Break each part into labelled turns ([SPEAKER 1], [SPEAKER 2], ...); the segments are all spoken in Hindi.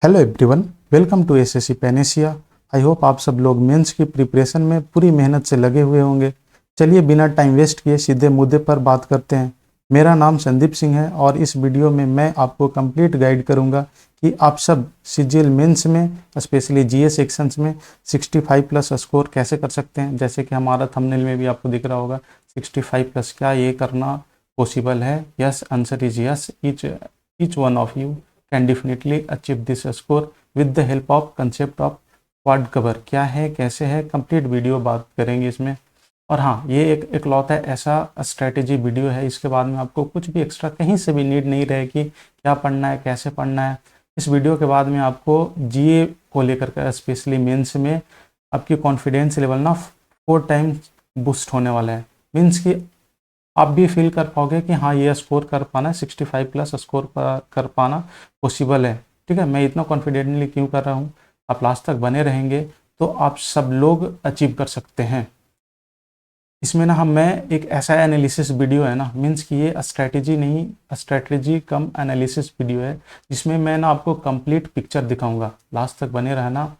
[SPEAKER 1] Hello everyone, welcome to SSC Panacea. I hope आप सब लोग मेंस की प्रिपरेशन में पूरी मेहनत से लगे हुए होंगे। चलिए बिना टाइम वेस्ट किए सीधे मुद्दे पर बात करते हैं। मेरा नाम संदीप सिंह है और इस वीडियो में मैं आपको कंप्लीट गाइड करूंगा कि आप सब सीजीएल मेंस में स्पेशली जीए सेक्शंस में 65 प्लस स्कोर कैसे कर सकते हैं। जैसे कि हमारा थंबनेल में भी आपको दिख रहा होगा 65 प्लस, क्या ये करना पॉसिबल है? Yes, answer is yes. Each one of you can definitely achieve this score with the help of concept of quad cover। क्या है, कैसे है, कंप्लीट वीडियो बात करेंगे इसमें। और हाँ, ये एक इकलौता ऐसा स्ट्रेटेजी वीडियो है, इसके बाद में आपको कुछ भी एक्स्ट्रा कहीं से भी नीड नहीं रहेगी। क्या पढ़ना है, कैसे पढ़ना है, इस वीडियो के बाद में आपको जीए को लेकर के स्पेशली मेंस में आपकी कॉन्फिडेंस लेवल ना 4 टाइम्स बूस्ट होने वाला है। मीन्स कि आप भी फील कर पाओगे कि हाँ, ये स्कोर कर पाना, 65 प्लस स्कोर कर पाना पॉसिबल है। ठीक है, मैं इतना कॉन्फिडेंटली क्यों कर रहा हूँ, आप लास्ट तक बने रहेंगे तो आप सब लोग अचीव कर सकते हैं। इसमें ना मैं एक ऐसा एनालिसिस वीडियो है ना, मीन्स कि ये स्ट्रैटेजी नहीं, स्ट्रैटेजी कम एनालिसिस वीडियो है, जिसमें मैं ना आपको कंप्लीट पिक्चर दिखाऊंगा। लास्ट तक बने रहना,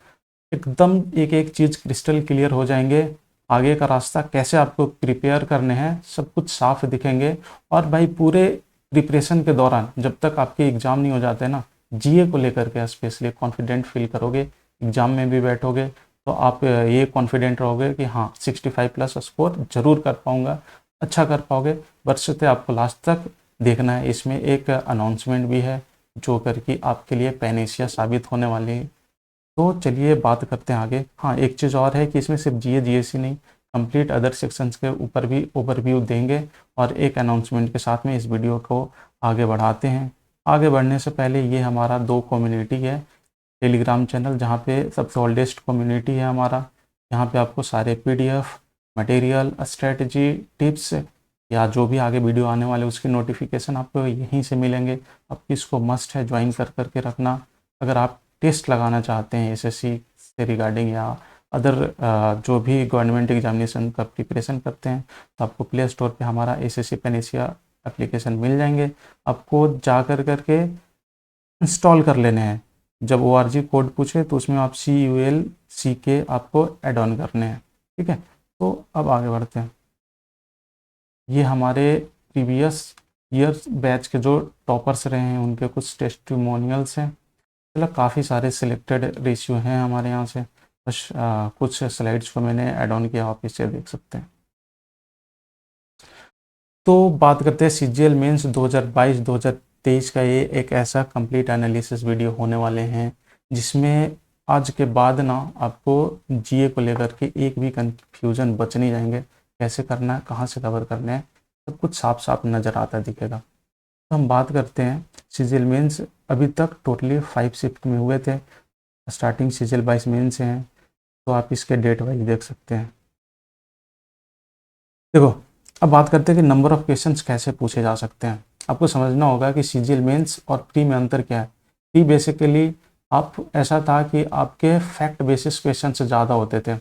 [SPEAKER 1] एकदम एक एक चीज़ क्रिस्टल क्लियर हो जाएंगे। आगे का रास्ता कैसे आपको प्रिपेयर करने हैं सब कुछ साफ दिखेंगे। और भाई पूरे प्रिपरेशन के दौरान जब तक आपके एग्ज़ाम नहीं हो जाते ना, जीए को लेकर के स्पेशली कॉन्फिडेंट फील करोगे, एग्ज़ाम में भी बैठोगे तो आप ये कॉन्फिडेंट रहोगे कि हाँ 65 प्लस स्कोर जरूर कर पाऊँगा, अच्छा कर पाओगे। बशर्ते आपको लास्ट तक देखना है। इसमें एक अनाउंसमेंट भी है जो करके आपके लिए पैनेशिया साबित होने वाली है। तो चलिए बात करते हैं आगे। हाँ, एक चीज़ और है कि इसमें सिर्फ जीए जीएससी नहीं, कंप्लीट अदर सेक्शंस के ऊपर भी ओवरव्यू देंगे और एक अनाउंसमेंट के साथ में इस वीडियो को आगे बढ़ाते हैं। आगे बढ़ने से पहले ये हमारा 2 कम्युनिटी है, टेलीग्राम चैनल जहाँ पे सबसे ओल्डेस्ट कम्युनिटी है हमारा। यहाँ पे आपको सारे पीडीएफ मटेरियल, स्ट्रेटजी, टिप्स या जो भी आगे वीडियो आने वाले उसकी नोटिफिकेशन आपको यहीं से मिलेंगे। आपकी इसको मस्ट है ज्वाइन कर करके रखना। अगर आप टेस्ट लगाना चाहते हैं एसएससी से रिगार्डिंग या अदर जो भी गवर्नमेंट एग्जामिनेशन का प्रिपरेशन करते हैं, तो आपको प्ले स्टोर पे हमारा एसएससी पैनेशिया एप्लीकेशन मिल जाएंगे। आपको जा कर करके इंस्टॉल कर लेने हैं। जब ORG कोड पूछे तो उसमें आप CULCK आपको ऐड ऑन करने हैं। ठीक है, तो अब आगे बढ़ते हैं। ये हमारे प्रीवियस ईयर्स बैच के जो टॉपर्स रहे हैं उनके कुछ टेस्टिमोनियल्स हैं। मतलब काफ़ी सारे सिलेक्टेड रेशियो हैं हमारे यहाँ से। बस कुछ स्लाइड्स को मैंने ऐड ऑन किया, आप इससे देख सकते हैं। तो बात करते हैं सीजीएल मेंस 2022-2023 का। ये एक ऐसा कंप्लीट एनालिसिस वीडियो होने वाले हैं जिसमें आज के बाद ना आपको जीए को लेकर के एक भी कंफ्यूजन बच नहीं जाएंगे। कैसे करना है, कहाँ से कवर करना है, सब कुछ साफ साफ नज़र आता दिखेगा। तो हम बात करते हैं सीजीएल मेंस। अभी तक टोटली 5 शिफ्ट में हुए थे। स्टार्टिंग सीजीएल 22 मेंस से हैं, तो आप इसके डेट वाइज देख सकते हैं। देखो, अब बात करते हैं कि नंबर ऑफ क्वेश्चंस कैसे पूछे जा सकते हैं। आपको समझना होगा कि सीजीएल मेंस और प्री में अंतर क्या है। प्री बेसिकली आप ऐसा था कि आपके फैक्ट बेसिस क्वेश्चन ज़्यादा होते थे,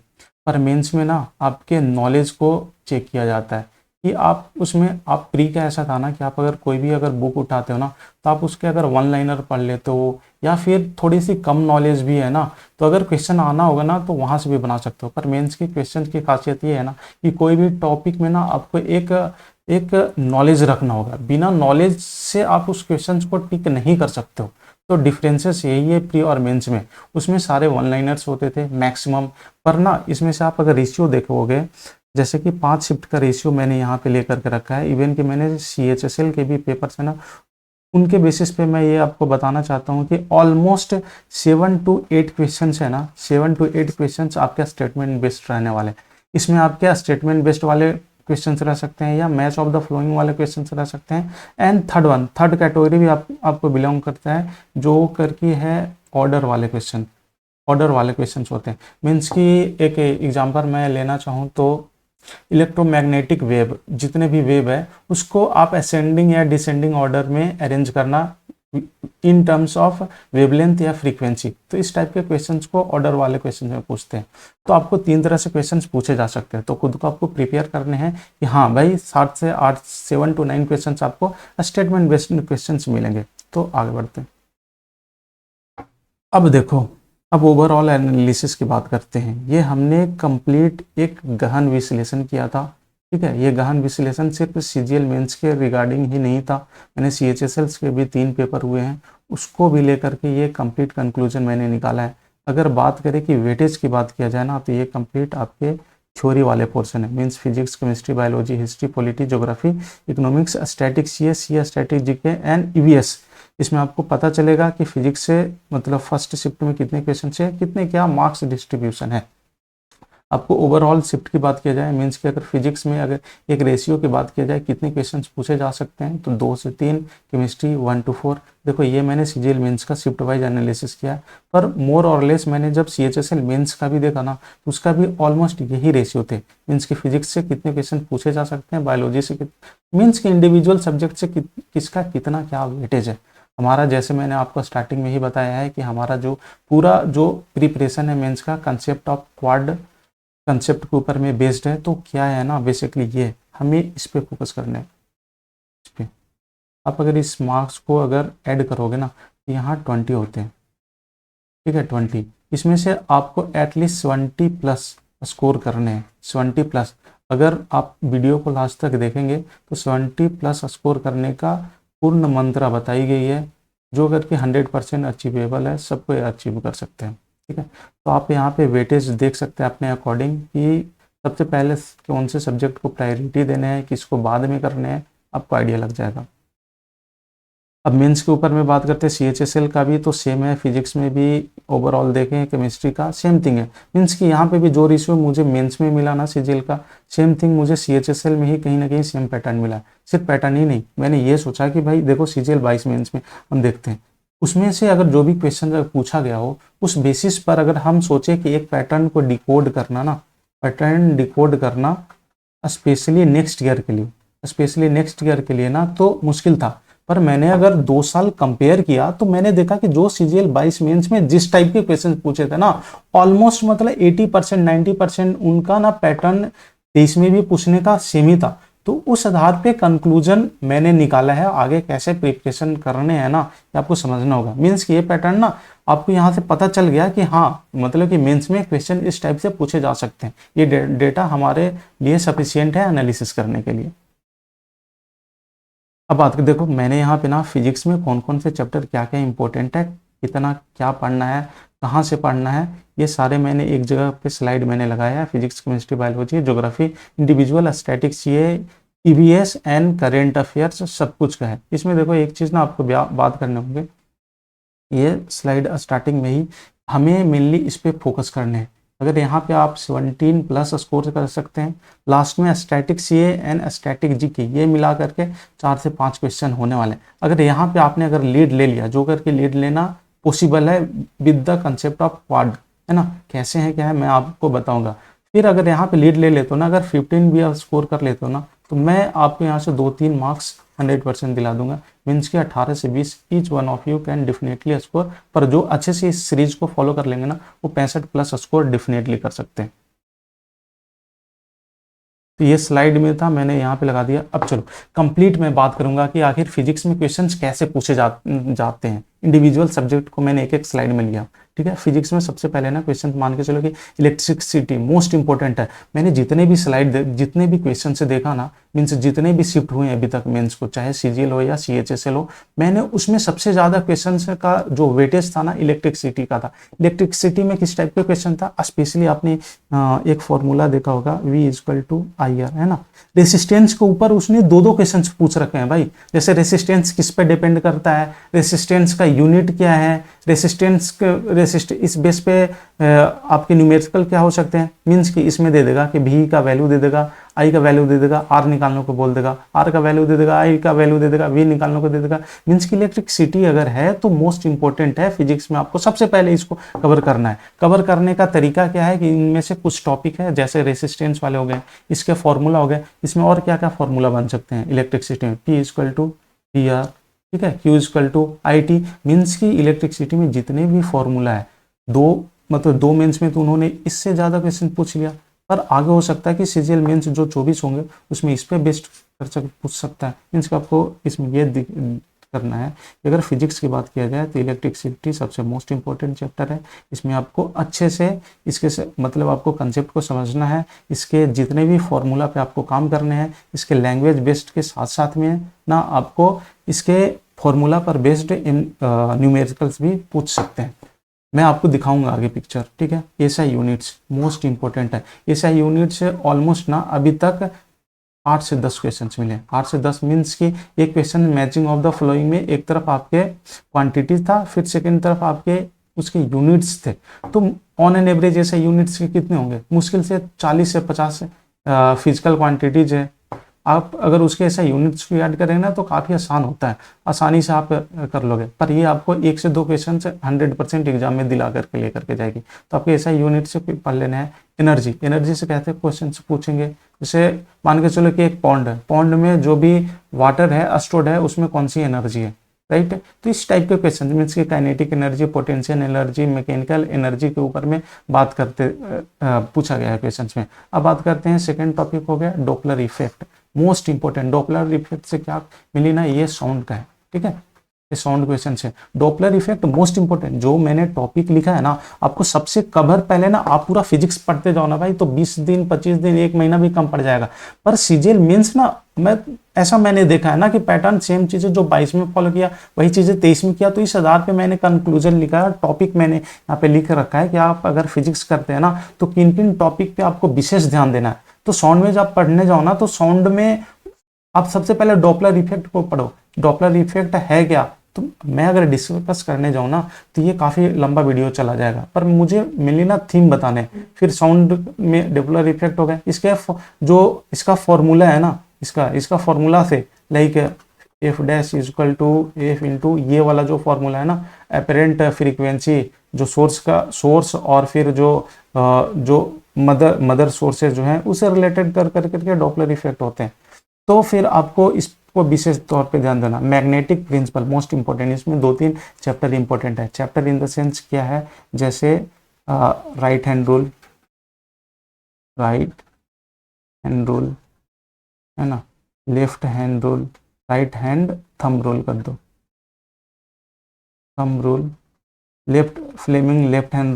[SPEAKER 1] पर मेंस में ना आपके नॉलेज को चेक किया जाता है कि आप उसमें, आप प्री का ऐसा था ना कि आप अगर कोई भी अगर बुक उठाते हो ना, तो आप उसके अगर 1 लाइनर पढ़ लेते हो या फिर थोड़ी सी कम नॉलेज भी है ना, तो अगर क्वेश्चन आना होगा ना तो वहाँ से भी बना सकते हो। पर मेंस की क्वेश्चन की खासियत ये है ना कि कोई भी टॉपिक में ना आपको एक एक नॉलेज रखना होगा। बिना नॉलेज से आप उस क्वेश्चन को टिक नहीं कर सकते हो। तो डिफरेंसेस यही है प्री और मेंस में। उसमें सारे 1 लाइनर्स होते थे मैक्सिमम, पर ना इसमें से आप अगर रेशियो देखोगे, जैसे कि 5 शिफ्ट का रेशियो मैंने यहाँ पे लेकर के रखा है। इवन कि मैंने CHSL के भी पेपर्स है ना, उनके बेसिस पे मैं ये आपको बताना चाहता हूँ कि ऑलमोस्ट 7 to 8 क्वेश्चन है ना, 7 to 8 क्वेश्चन आपके स्टेटमेंट बेस्ड रहने वाले। इसमें आपके स्टेटमेंट बेस्ड वाले क्वेश्चन रह सकते हैं या मैच ऑफ द फ्लोइंग वाले क्वेश्चन रह सकते हैं। एंड थर्ड कैटेगरी भी आपको बिलोंग करता है, जो करके है ऑर्डर वाले क्वेश्चन। ऑर्डर वाले क्वेश्चन होते हैं। मीन्स कि एक एग्जाम्पल मैं लेना चाहूँ तो इलेक्ट्रोमैग्नेटिक वेव, जितने भी वेव है उसको आप असेंडिंग या डिसेंडिंग ऑर्डर में अरेंज करना इन टर्म्स ऑफ वेवलेंथ या फ्रीक्वेंसी। तो इस टाइप के क्वेश्चंस को ऑर्डर वाले क्वेश्चन में पूछते हैं। तो आपको 3 तरह से क्वेश्चंस पूछे जा सकते हैं। तो खुद को आपको प्रिपेयर करने हैं कि हाँ भाई 7 से 8, 7 to 9 क्वेश्चंस आपको स्टेटमेंट बेस्ड क्वेश्चंस मिलेंगे। तो आगे बढ़ते हैं। अब देखो, अब ओवरऑल एनालिसिस की बात करते हैं। ये हमने कंप्लीट एक गहन विश्लेषण किया था, ठीक है। ये गहन विश्लेषण सिर्फ सीजीएल मेंस के रिगार्डिंग ही नहीं था, मैंने सीएचएसएल के भी 3 पेपर हुए हैं, उसको भी लेकर के ये कंप्लीट कंक्लूजन मैंने निकाला है। अगर बात करें कि वेटेज की बात किया जाए ना, तो ये कंप्लीट आपके थ्योरी वाले पोर्शन है, means physics, chemistry, biology, history, polity, geography, economics, statics, c static, GK and EVS. इसमें आपको पता चलेगा कि फिजिक्स से मतलब फर्स्ट शिफ्ट में कितने क्वेश्चन है, कितने क्या मार्क्स डिस्ट्रीब्यूशन है। आपको ओवरऑल शिफ्ट की बात किया जाए, मीन्स कि अगर फिजिक्स में अगर एक रेशियो की बात किया जाए कितने क्वेश्चंस पूछे जा सकते हैं, तो 2 से 3, केमिस्ट्री 1 to 4। देखो ये मैंने सीजीएल मेंस का शिफ्ट वाइज एनालिसिस किया है, पर मोर और लेस मैंने जब सीएचएसएल मेंस का भी देखा ना, तो उसका भी ऑलमोस्ट यही रेशियो थे, मीन्स कि फिजिक्स से कितने क्वेश्चन पूछे जा सकते हैं, बायोलॉजी से मीन्स कि इंडिविजुअल सब्जेक्ट से किसका कितना क्या वेटेज है हमारा। जैसे मैंने आपको स्टार्टिंग में ही बताया है कि हमारा जो पूरा जो प्रिपरेशन है मेंस का कंसेप्ट ऑफ क्वाड कंसेप्ट के ऊपर में बेस्ड है। तो क्या है ना, बेसिकली ये हमें इस पे फोकस करना है, इस पे। आप अगर इस मार्क्स को अगर ऐड करोगे ना, तो यहाँ 20 होते हैं, ठीक है, 20। इसमें से आपको एटलीस्ट 70 प्लस स्कोर करने हैं, 70 प्लस। अगर आप वीडियो को लास्ट तक देखेंगे तो 70 प्लस स्कोर करने का पूर्ण मंत्रा बताई गई है, जो करके 100% अचीवेबल है, सबको अचीव कर सकते हैं, ठीक है। तो आप यहाँ पे वेटेज देख सकते हैं अपने अकॉर्डिंग कि सबसे पहले कौन से सब्जेक्ट को प्रायोरिटी देने हैं, किसको बाद में करने हैं, आपको आइडिया लग जाएगा। अब मेंस के ऊपर में बात करते हैं सीएचएसएल का भी, तो सेम है, फिजिक्स में भी ओवरऑल देखें, केमिस्ट्री का सेम थिंग है, मीन्स कि यहाँ पे भी जो रेशियो मुझे मेंस में मिला ना सीजीएल का, सेम थिंग मुझे सीएचएसएल में ही कहीं ना कहीं सेम पैटर्न मिला। सिर्फ पैटर्न ही नहीं, मैंने ये सोचा कि भाई देखो सीजीएल 22 मेंस में हम देखते हैं, उसमें से अगर जो भी क्वेश्चन पूछा गया हो, उस बेसिस पर अगर हम सोचे कि एक पैटर्न को डिकोड करना ना, पैटर्न डिकोड करना स्पेशली नेक्स्ट ईयर के लिए, स्पेशली नेक्स्ट ईयर के लिए ना, तो मुश्किल था। पर मैंने अगर 2 साल कंपेयर किया तो मैंने देखा कि जो सीजीएल 22 मेंस में जिस टाइप के क्वेश्चन पूछे थे ना, ऑलमोस्ट मतलब 80% 90% उनका ना पैटर्न 23 में भी पूछने का सेम ही था। तो उस आधार पे कंक्लूजन मैंने निकाला है, आगे कैसे प्रिपरेशन करने हैं ना, ये आपको समझना होगा। मीन्स कि ये पैटर्न ना आपको यहाँ से पता चल गया कि हाँ, मतलब कि मेंस में क्वेश्चन इस टाइप से पूछे जा सकते हैं। ये डेटा हमारे लिए सफिशियंट है एनालिसिस करने के लिए। अब बात कर, देखो मैंने यहाँ पे ना फिजिक्स में कौन कौन से चैप्टर क्या क्या इंपॉर्टेंट है, कितना क्या पढ़ना है, कहाँ से पढ़ना है, ये सारे मैंने एक जगह पे स्लाइड मैंने लगाया है। Physics, chemistry, biology, geography, individual, statics, ये ईवीएस एंड करेंट अफेयर्स सब कुछ का है। इसमें देखो एक चीज़ ना आपको बात करने होंगे, ये स्लाइड स्टार्टिंग में ही हमें मेनली इस पर फोकस करने हैं। अगर यहाँ पे आप 17 प्लस स्कोर कर सकते हैं, लास्ट में static CA and static GK ये मिला करके 4 से 5 क्वेश्चन होने वाले हैं। अगर यहाँ पे आपने अगर लीड ले लिया, जो करके लीड लेना पॉसिबल है with the concept of quad, है ना, कैसे है क्या है मैं आपको बताऊंगा। फिर अगर यहाँ पे लीड ले लेते हो ना, अगर 15 भी आप स्कोर कर लेते हो ना, तो मैं आपको यहाँ से 2-3 मार्क्स 100% दिला दूंगा। मीन्स कि 18 से 20 each one of you can definitely score. पर जो अच्छे से इस सीरीज को फॉलो कर लेंगे ना, वो 65 प्लस स्कोर डेफिनेटली कर सकते हैं। तो ये स्लाइड में था, मैंने यहाँ पे लगा दिया। अब चलो कंप्लीट मैं बात करूंगा कि आखिर फिजिक्स में क्वेश्चंस कैसे पूछे जाते हैं। इंडिविजुअल सब्जेक्ट को मैंने एक एक स्लाइड में लिया, ठीक है। फिजिक्स में सबसे पहले ना क्वेश्चन मान के चलो कि इलेक्ट्रिसिटी मोस्ट इंपॉर्टेंट है। मैंने जितने भी जितने भी क्वेश्चन से देखा ना, मीन्स जितने भी शिफ्ट हुए हैं अभी तक मेंस को, चाहे सीजीएल हो या सीएचएसएल हो, मैंने उसमें सबसे ज्यादा क्वेश्चन का जो वेटेज था ना इलेक्ट्रिसिटी का था। इलेक्ट्रिसिटी में किस टाइप का क्वेश्चन था, स्पेशली आपने एक फॉर्मूला देखा होगा V=IR, है ना। रेसिस्टेंस के ऊपर उसने 2-2 क्वेश्चन पूछ रखे हैं भाई। जैसे रेसिस्टेंस किस पे डिपेंड करता है, रेसिस्टेंस का यूनिट क्या है, रेसिस्ट इस बेस पे आपके न्यूमेरिकल क्या हो सकते हैं। मीन्स कि इसमें दे देगा कि V का वैल्यू दे देगा, I का वैल्यू दे देगा, R निकालने को बोल देगा, R का वैल्यू दे देगा, I का वैल्यू दे देगा, V निकालने को दे देगा। मीन्स कि इलेक्ट्रिसिटी अगर है तो मोस्ट इंपॉर्टेंट है फिजिक्स में, आपको सबसे पहले इसको कवर करना है। कवर करने का तरीका क्या है कि इनमें से कुछ टॉपिक है, जैसे रेसिस्टेंस वाले हो गए, इसके फॉर्मूला हो गए, इसमें और क्या क्या फॉर्मूला बन सकते हैं इलेक्ट्रिसिटी में, P=PR, ठीक है, Q=IT। मीन्स की इलेक्ट्रिसिटी में जितने भी फॉर्मूला है, मतलब 2 मेंस में तो उन्होंने इससे ज़्यादा क्वेश्चन पूछ लिया, पर आगे हो सकता है कि सीजीएल मेंस जो 24 होंगे उसमें इस पे बेस्ट पूछ सकता है। मीन्स कि आपको इसमें ये करना है कि अगर फिजिक्स की बात किया जाए तो इलेक्ट्रिसिटी सबसे मोस्ट इंपॉर्टेंट चैप्टर है। इसमें आपको अच्छे से इसके मतलब आपको कंसेप्ट को समझना है, इसके जितने भी फॉर्मूला पे आपको काम करने हैं, इसके लैंग्वेज बेस्ड के साथ साथ में ना आपको इसके फॉर्मूला पर बेस्ड न्यूमेरिकल्स भी पूछ सकते हैं। मैं आपको दिखाऊंगा आगे पिक्चर, ठीक है। एसआई यूनिट्स मोस्ट इंपॉर्टेंट है। एसआई यूनिट से ऑलमोस्ट ना अभी तक 8 से 10 क्वेश्चन मिले। 8 से 10 मीन्स की एक question matching of the flowing में एक तरफ आपके क्वांटिटी था, फिर सेकेंड तरफ आपके उसके यूनिट्स थे। तो ऑन एन एवरेज ऐसे यूनिट्स के कितने होंगे, मुश्किल से 40 से 50 फिजिकल क्वांटिटीज है। आप अगर उसके ऐसा यूनिट्स को याद करें ना तो काफ़ी आसान होता है, आसानी से आप कर लोगे। पर ये आपको 1 से 2 क्वेश्चन से 100% एग्जाम में दिला करके लेकर के जाएगी। तो आपके ऐसा यूनिट से पढ़ लेना है। एनर्जी, एनर्जी से कहते हैं क्वेश्चन पूछेंगे। जैसे मान के चलो कि एक पॉन्ड है, पॉन्ड में जो भी वाटर है स्टोर्ड है उसमें कौन सी एनर्जी है, राइट। तो इस टाइप के क्वेश्चन मीन्स की kinetic energy, potential energy, mechanical energy के ऊपर में बात करते पूछा गया है क्वेश्चन में। अब बात करते हैं सेकेंड टॉपिक हो गया Doppler effect, most important. Doppler effect से क्या मिली ना, ये साउंड का है, ठीक है, ये साउंड क्वेश्चन है। डॉपलर इफेक्ट मोस्ट इंपॉर्टेंट, जो मैंने टॉपिक लिखा है ना आपको सबसे कवर पहले ना आप पूरा फिजिक्स पढ़ते जाओ ना भाई, तो 20 दिन 25 दिन 1 महीना भी कम पड़ जाएगा। पर सीजीएल मेंस ना मैंने देखा है ना कि पैटर्न सेम चीजें जो 22 में फॉलो किया वही चीजें 23 में किया। तो इस आधार पे मैंने कंक्लूजन लिखा है, टॉपिक मैंने यहाँ पे लिख रखा है कि आप अगर फिजिक्स करते हैं ना तो किन किन टॉपिक पे आपको विशेष ध्यान देना है। तो साउंड में जब पढ़ने जाओ ना तो साउंड में आप सबसे पहले डॉपलर इफेक्ट को पढ़ो। डॉपलर इफेक्ट है क्या, तो मैं अगर डिस्कस करने जाऊँ ना तो ये काफ़ी लंबा वीडियो चला जाएगा, पर मुझे मिली ना थीम बताने। फिर साउंड में डॉपलर इफेक्ट हो गया, इसके जो इसका फॉर्मूला है ना, इसका फॉर्मूला से like F dash is equal to F into ये वाला जो फॉर्मूला है ना, अपेरेंट फ्रीक्वेंसी, जो सोर्स और फिर जो मदर सोर्सेज जो हैं उसे रिलेटेड कर करके डॉपलर इफेक्ट होते हैं। तो फिर आपको इसको विशेष तौर पे ध्यान देना। मैग्नेटिक प्रिंसिपल मोस्ट इंपॉर्टेंट, इसमें 2-3 चैप्टर इंपॉर्टेंट है। चैप्टर इन द सेंस क्या है, जैसे राइट हैंड रूल है ना, left hand rule, right hand thumb rule कर दो, thumb rule, left Fleming left hand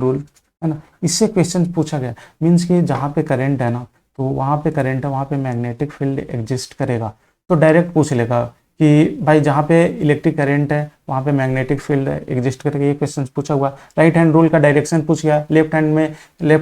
[SPEAKER 1] rule है ना। इससे क्वेश्चन पूछा गया, मीन्स कि जहाँ पे करंट है ना तो वहाँ पे करंट है, वहाँ पे मैग्नेटिक फील्ड एग्जिस्ट करेगा। तो डायरेक्ट पूछ लेगा कि भाई जहाँ पे इलेक्ट्रिक करंट है वहाँ पे मैग्नेटिक फील्ड एग्जिस्ट करेगा, ये क्वेश्चन पूछा हुआ। राइट हैंड रूल का डायरेक्शन पूछ गया। Left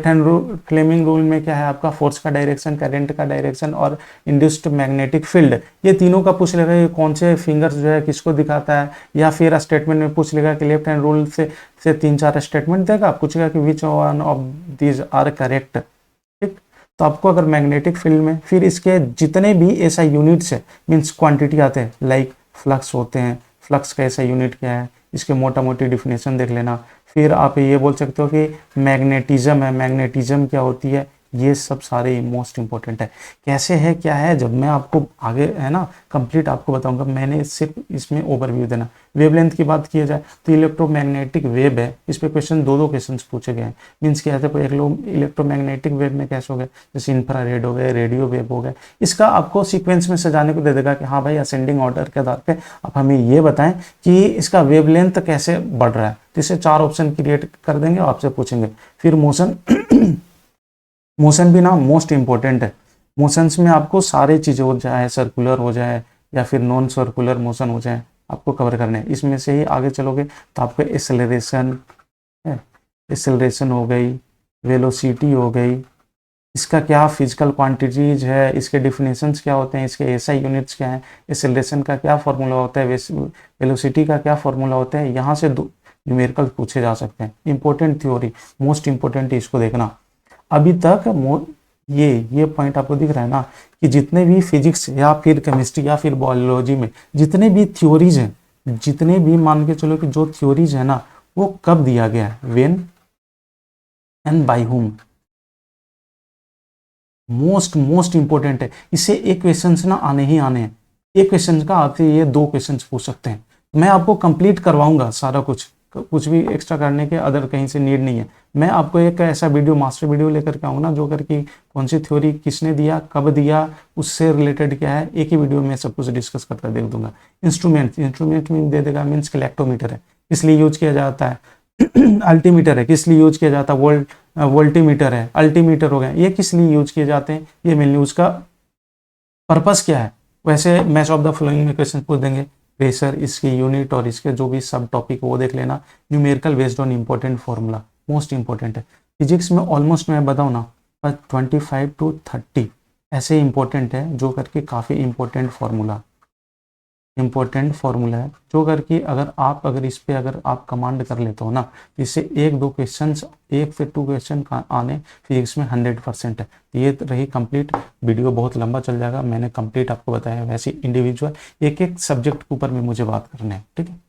[SPEAKER 1] hand rule Fleming rule में क्या है आपका, फोर्स का डायरेक्शन, करंट का डायरेक्शन और इंड्यूस्ड मैग्नेटिक फील्ड, ये तीनों का पूछ लेगा। ये कौन से फिंगर्स जो है किसको दिखाता है, या फिर स्टेटमेंट में पूछ लेगा कि लेफ्ट हैंड रूल से 3-4 स्टेटमेंट देगा, पूछेगा कि which one of these are correct, ठीक। तो आपको अगर मैग्नेटिक फील्ड में फिर इसके जितने भी ऐसा यूनिट्स है मीन्स क्वांटिटी आते हैं, लाइक फ्लक्स होते हैं, फ्लक्स का ऐसा यूनिट क्या है, इसके मोटा मोटी डिफिनेशन देख लेना। फिर आप ये बोल सकते हो कि मैग्नेटिज्म है, मैग्नेटिज्म क्या होती है, ये सब सारे मोस्ट इंपॉर्टेंट है। कैसे है क्या है जब मैं आपको आगे है ना कंप्लीट आपको बताऊंगा, मैंने सिर्फ इसमें ओवरव्यू देना। वेवलेंथ की बात किया जाए तो इलेक्ट्रोमैग्नेटिक वेव है, इस पे क्वेश्चन 2 क्वेश्चन पूछे गए हैं। मीन्स क्या है, एक लोग इलेक्ट्रोमैग्नेटिक वेव में कैसे हो गए, जैसे इंफ्रारेड हो गए, रेडियो वेव हो गए। इसका आपको सीक्वेंस में सजाने को दे देगा कि हाँ भाई असेंडिंग ऑर्डर के आधार पे आप हमें ये बताएं कि इसका वेवलेंथ कैसे बढ़ रहा है। तो इसे 4 ऑप्शन क्रिएट कर देंगे और आपसे पूछेंगे। फिर मोशन भी ना मोस्ट इंपॉर्टेंट है। मोशंस में आपको सारी चीज़ें हो जाए, सर्कुलर हो जाए या फिर नॉन सर्कुलर मोशन हो जाए, आपको कवर करने हैं। इसमें से ही आगे चलोगे तो आपको एक्सेलरेशन हो गई, वेलोसिटी हो गई, इसका क्या फिजिकल क्वांटिटीज है, इसके डिफिनेशंस क्या होते हैं, इसके एसआई यूनिट्स क्या है, एक्सेलरेशन का क्या फॉर्मूला होता है, वेलोसिटी का क्या फॉर्मूला होता है। यहाँ से न्यूमेरिकल पूछे जा सकते हैं। इंपॉर्टेंट थ्योरी मोस्ट इंपॉर्टेंट है, इसको देखना। अभी तक ये पॉइंट आपको दिख रहा है ना कि जितने भी फिजिक्स या फिर केमिस्ट्री या फिर बायोलॉजी में जितने भी थ्योरीज हैं, जितने भी मान के चलो कि जो थ्योरीज है ना वो कब दिया गया है, when and by whom, most important है। इससे एक क्वेश्चन ना आने ही आने हैं, एक क्वेश्चन का आते ये 2 क्वेश्चन पूछ सकते हैं। मैं आपको कंप्लीट करवाऊंगा सारा कुछ, कुछ भी एक्स्ट्रा करने के अदर कहीं से नीड नहीं है। मैं आपको एक ऐसा वीडियो, मास्टर वीडियो लेकर के आऊँगा ना, जो करके कौन सी थ्योरी किसने दिया, कब दिया, उससे रिलेटेड क्या है, एक ही वीडियो में सब कुछ डिस्कस करता देख दूंगा। इंस्ट्रूमेंट में दे देगा, मीन्स कलेक्टोमीटर है इसलिए यूज किया जाता है। अल्टीमीटर है किस लिए यूज किया जाता है, वोल्टीमीटर है, अल्टीमीटर हो गया, ये किस लिए यूज किए जाते हैं, ये मेनली उसका पर्पस क्या है। वैसे मैच ऑफ द फॉलोइंग में क्वेश्चन पूछ देंगे, प्रेशर, इसकी यूनिट और इसके जो भी सब टॉपिक वो देख लेना। Numerical based on important formula most important है। फिजिक्स में ऑलमोस्ट मैं बताऊँ ना, पर 25 to 30 ऐसे इंपॉर्टेंट है जो करके काफ़ी इंपॉर्टेंट फार्मूला है, जो करके अगर इस पे अगर आप कमांड कर लेते हो ना, तो इससे 1 से 2 क्वेश्चन आने फिजिक्स में 100% है। ये रही कंप्लीट वीडियो, बहुत लंबा चल जाएगा, मैंने कंप्लीट आपको बताया। वैसे इंडिविजुअल एक एक सब्जेक्ट के ऊपर में मुझे बात करना है, ठीक है।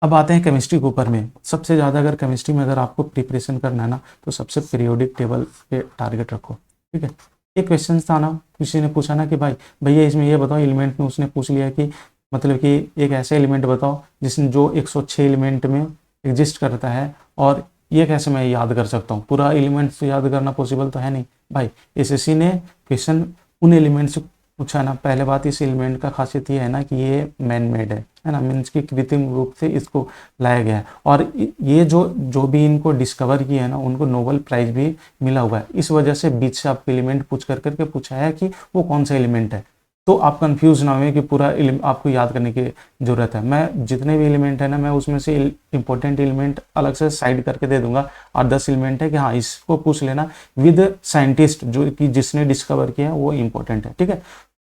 [SPEAKER 1] अब आते हैं केमिस्ट्री के ऊपर में। सबसे ज़्यादा अगर केमिस्ट्री में अगर आपको प्रिपरेशन करना है ना, तो सबसे पीरियोडिक टेबल पे टारगेट रखो, ठीक है। एक क्वेश्चन था ना, किसी ने पूछा ना कि भाई भैया इसमें ये बताओ, एलिमेंट में उसने पूछ लिया कि मतलब कि एक ऐसा एलिमेंट बताओ जिसमें जो 106 एलिमेंट में एग्जिस्ट करता है, और ये कैसे मैं याद कर सकता हूँ, पूरा एलिमेंट से याद करना पॉसिबल तो है नहीं भाई। एसएससी ने क्वेश्चन उन एलिमेंट से पूछा ना। पहले बात, इस एलिमेंट का खासियत ये है ना कि ये मैन मेड है ना, मीन्स की कृत्रिम रूप से इसको लाया गया है, और ये जो भी इनको डिस्कवर किया है ना, उनको नोबेल प्राइज भी मिला हुआ है। इस वजह से बीच से आपको एलिमेंट पूछ करके पूछा है कि वो कौन सा एलिमेंट है, तो आप कंफ्यूज ना हुए कि पूरा आपको याद करने की जरूरत है। मैं जितने भी एलिमेंट है ना, मैं उसमें से इंपॉर्टेंट एलिमेंट अलग से साइड करके दे दूंगा, और 10 एलिमेंट है कि हाँ इसको पूछ लेना विद साइंटिस्ट जो कि जिसने डिस्कवर किया है, वो इंपॉर्टेंट है, ठीक है।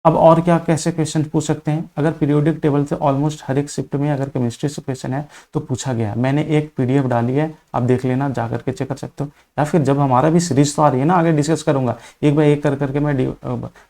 [SPEAKER 1] अब और क्या कैसे क्वेश्चन पूछ सकते हैं, अगर पीरियोडिक टेबल से ऑलमोस्ट हर एक शिफ्ट में अगर केमिस्ट्री से क्वेश्चन है तो पूछा गया है। मैंने एक पीडीएफ डाली है, आप देख लेना, जा करके चेक कर सकते हो, या फिर जब हमारा भी सीरीज तो आ रही है ना, आगे डिस्कस करूंगा एक बार एक कर करके मैं।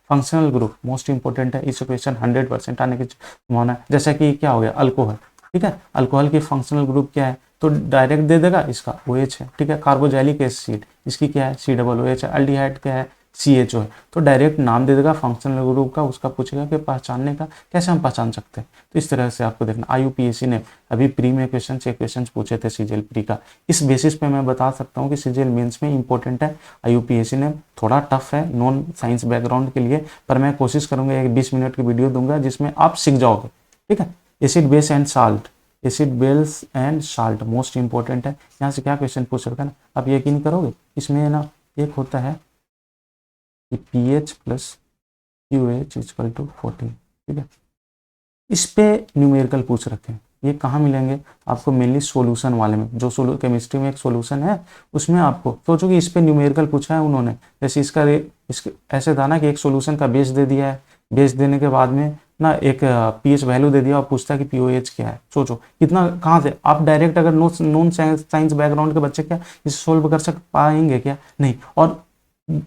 [SPEAKER 1] फंक्शनल ग्रुप मोस्ट इंपॉर्टेंट है, इस क्वेश्चन 100% आने की संभावना है। जैसा कि क्या हो गया, अल्कोहल, ठीक है, अल्कोहल की फंक्शनल ग्रुप क्या है, तो डायरेक्ट दे देगा, इसका OH है, ठीक है। कार्बोजैलिक एसिड, इसकी क्या है, COOH है। अल्डिहाइड क्या है, CHO है। तो डायरेक्ट नाम दे देगा फंक्शनल ग्रुप का, उसका पूछेगा कि पहचानने का कैसे हम पहचान सकते हैं। तो इस तरह से आपको देखना। IUPAC ने अभी प्री में क्वेश्चन पूछे थे CGL प्री का, इस बेसिस पे मैं बता सकता हूँ कि CGL मेंस में इंपॉर्टेंट है। IUPAC ने थोड़ा टफ है नॉन साइंस बैकग्राउंड के लिए, पर मैं कोशिश करूंगा एक 20 मिनट की वीडियो दूंगा जिसमें आप सीख जाओगे, ठीक है। Acid base and salt most important है। यहाँ से क्या क्वेश्चन पूछ सकता है ना, आप यकीन करोगे, इसमें ना एक होता है कि pH + QH = 14, ठीक है। इस पे न्यूमेरिकल पूछ रखे हैं, ये कहाँ मिलेंगे आपको, मेनली सॉल्यूशन वाले में, जो केमिस्ट्री में एक सॉल्यूशन है उसमें आपको सोचो कि इस पे न्यूमेरिकल पूछा है उन्होंने। जैसे इसका ऐसे था ना कि एक सॉल्यूशन का बेस दे दिया है, बेस देने के बाद में ना एक pH वैल्यू दे दिया और पूछता है कि POH क्या है। सोचो कितना, कहाँ से आप डायरेक्ट, अगर नॉन साइंस बैकग्राउंड के बच्चे क्या इसे सोल्व कर पाएंगे क्या, नहीं। और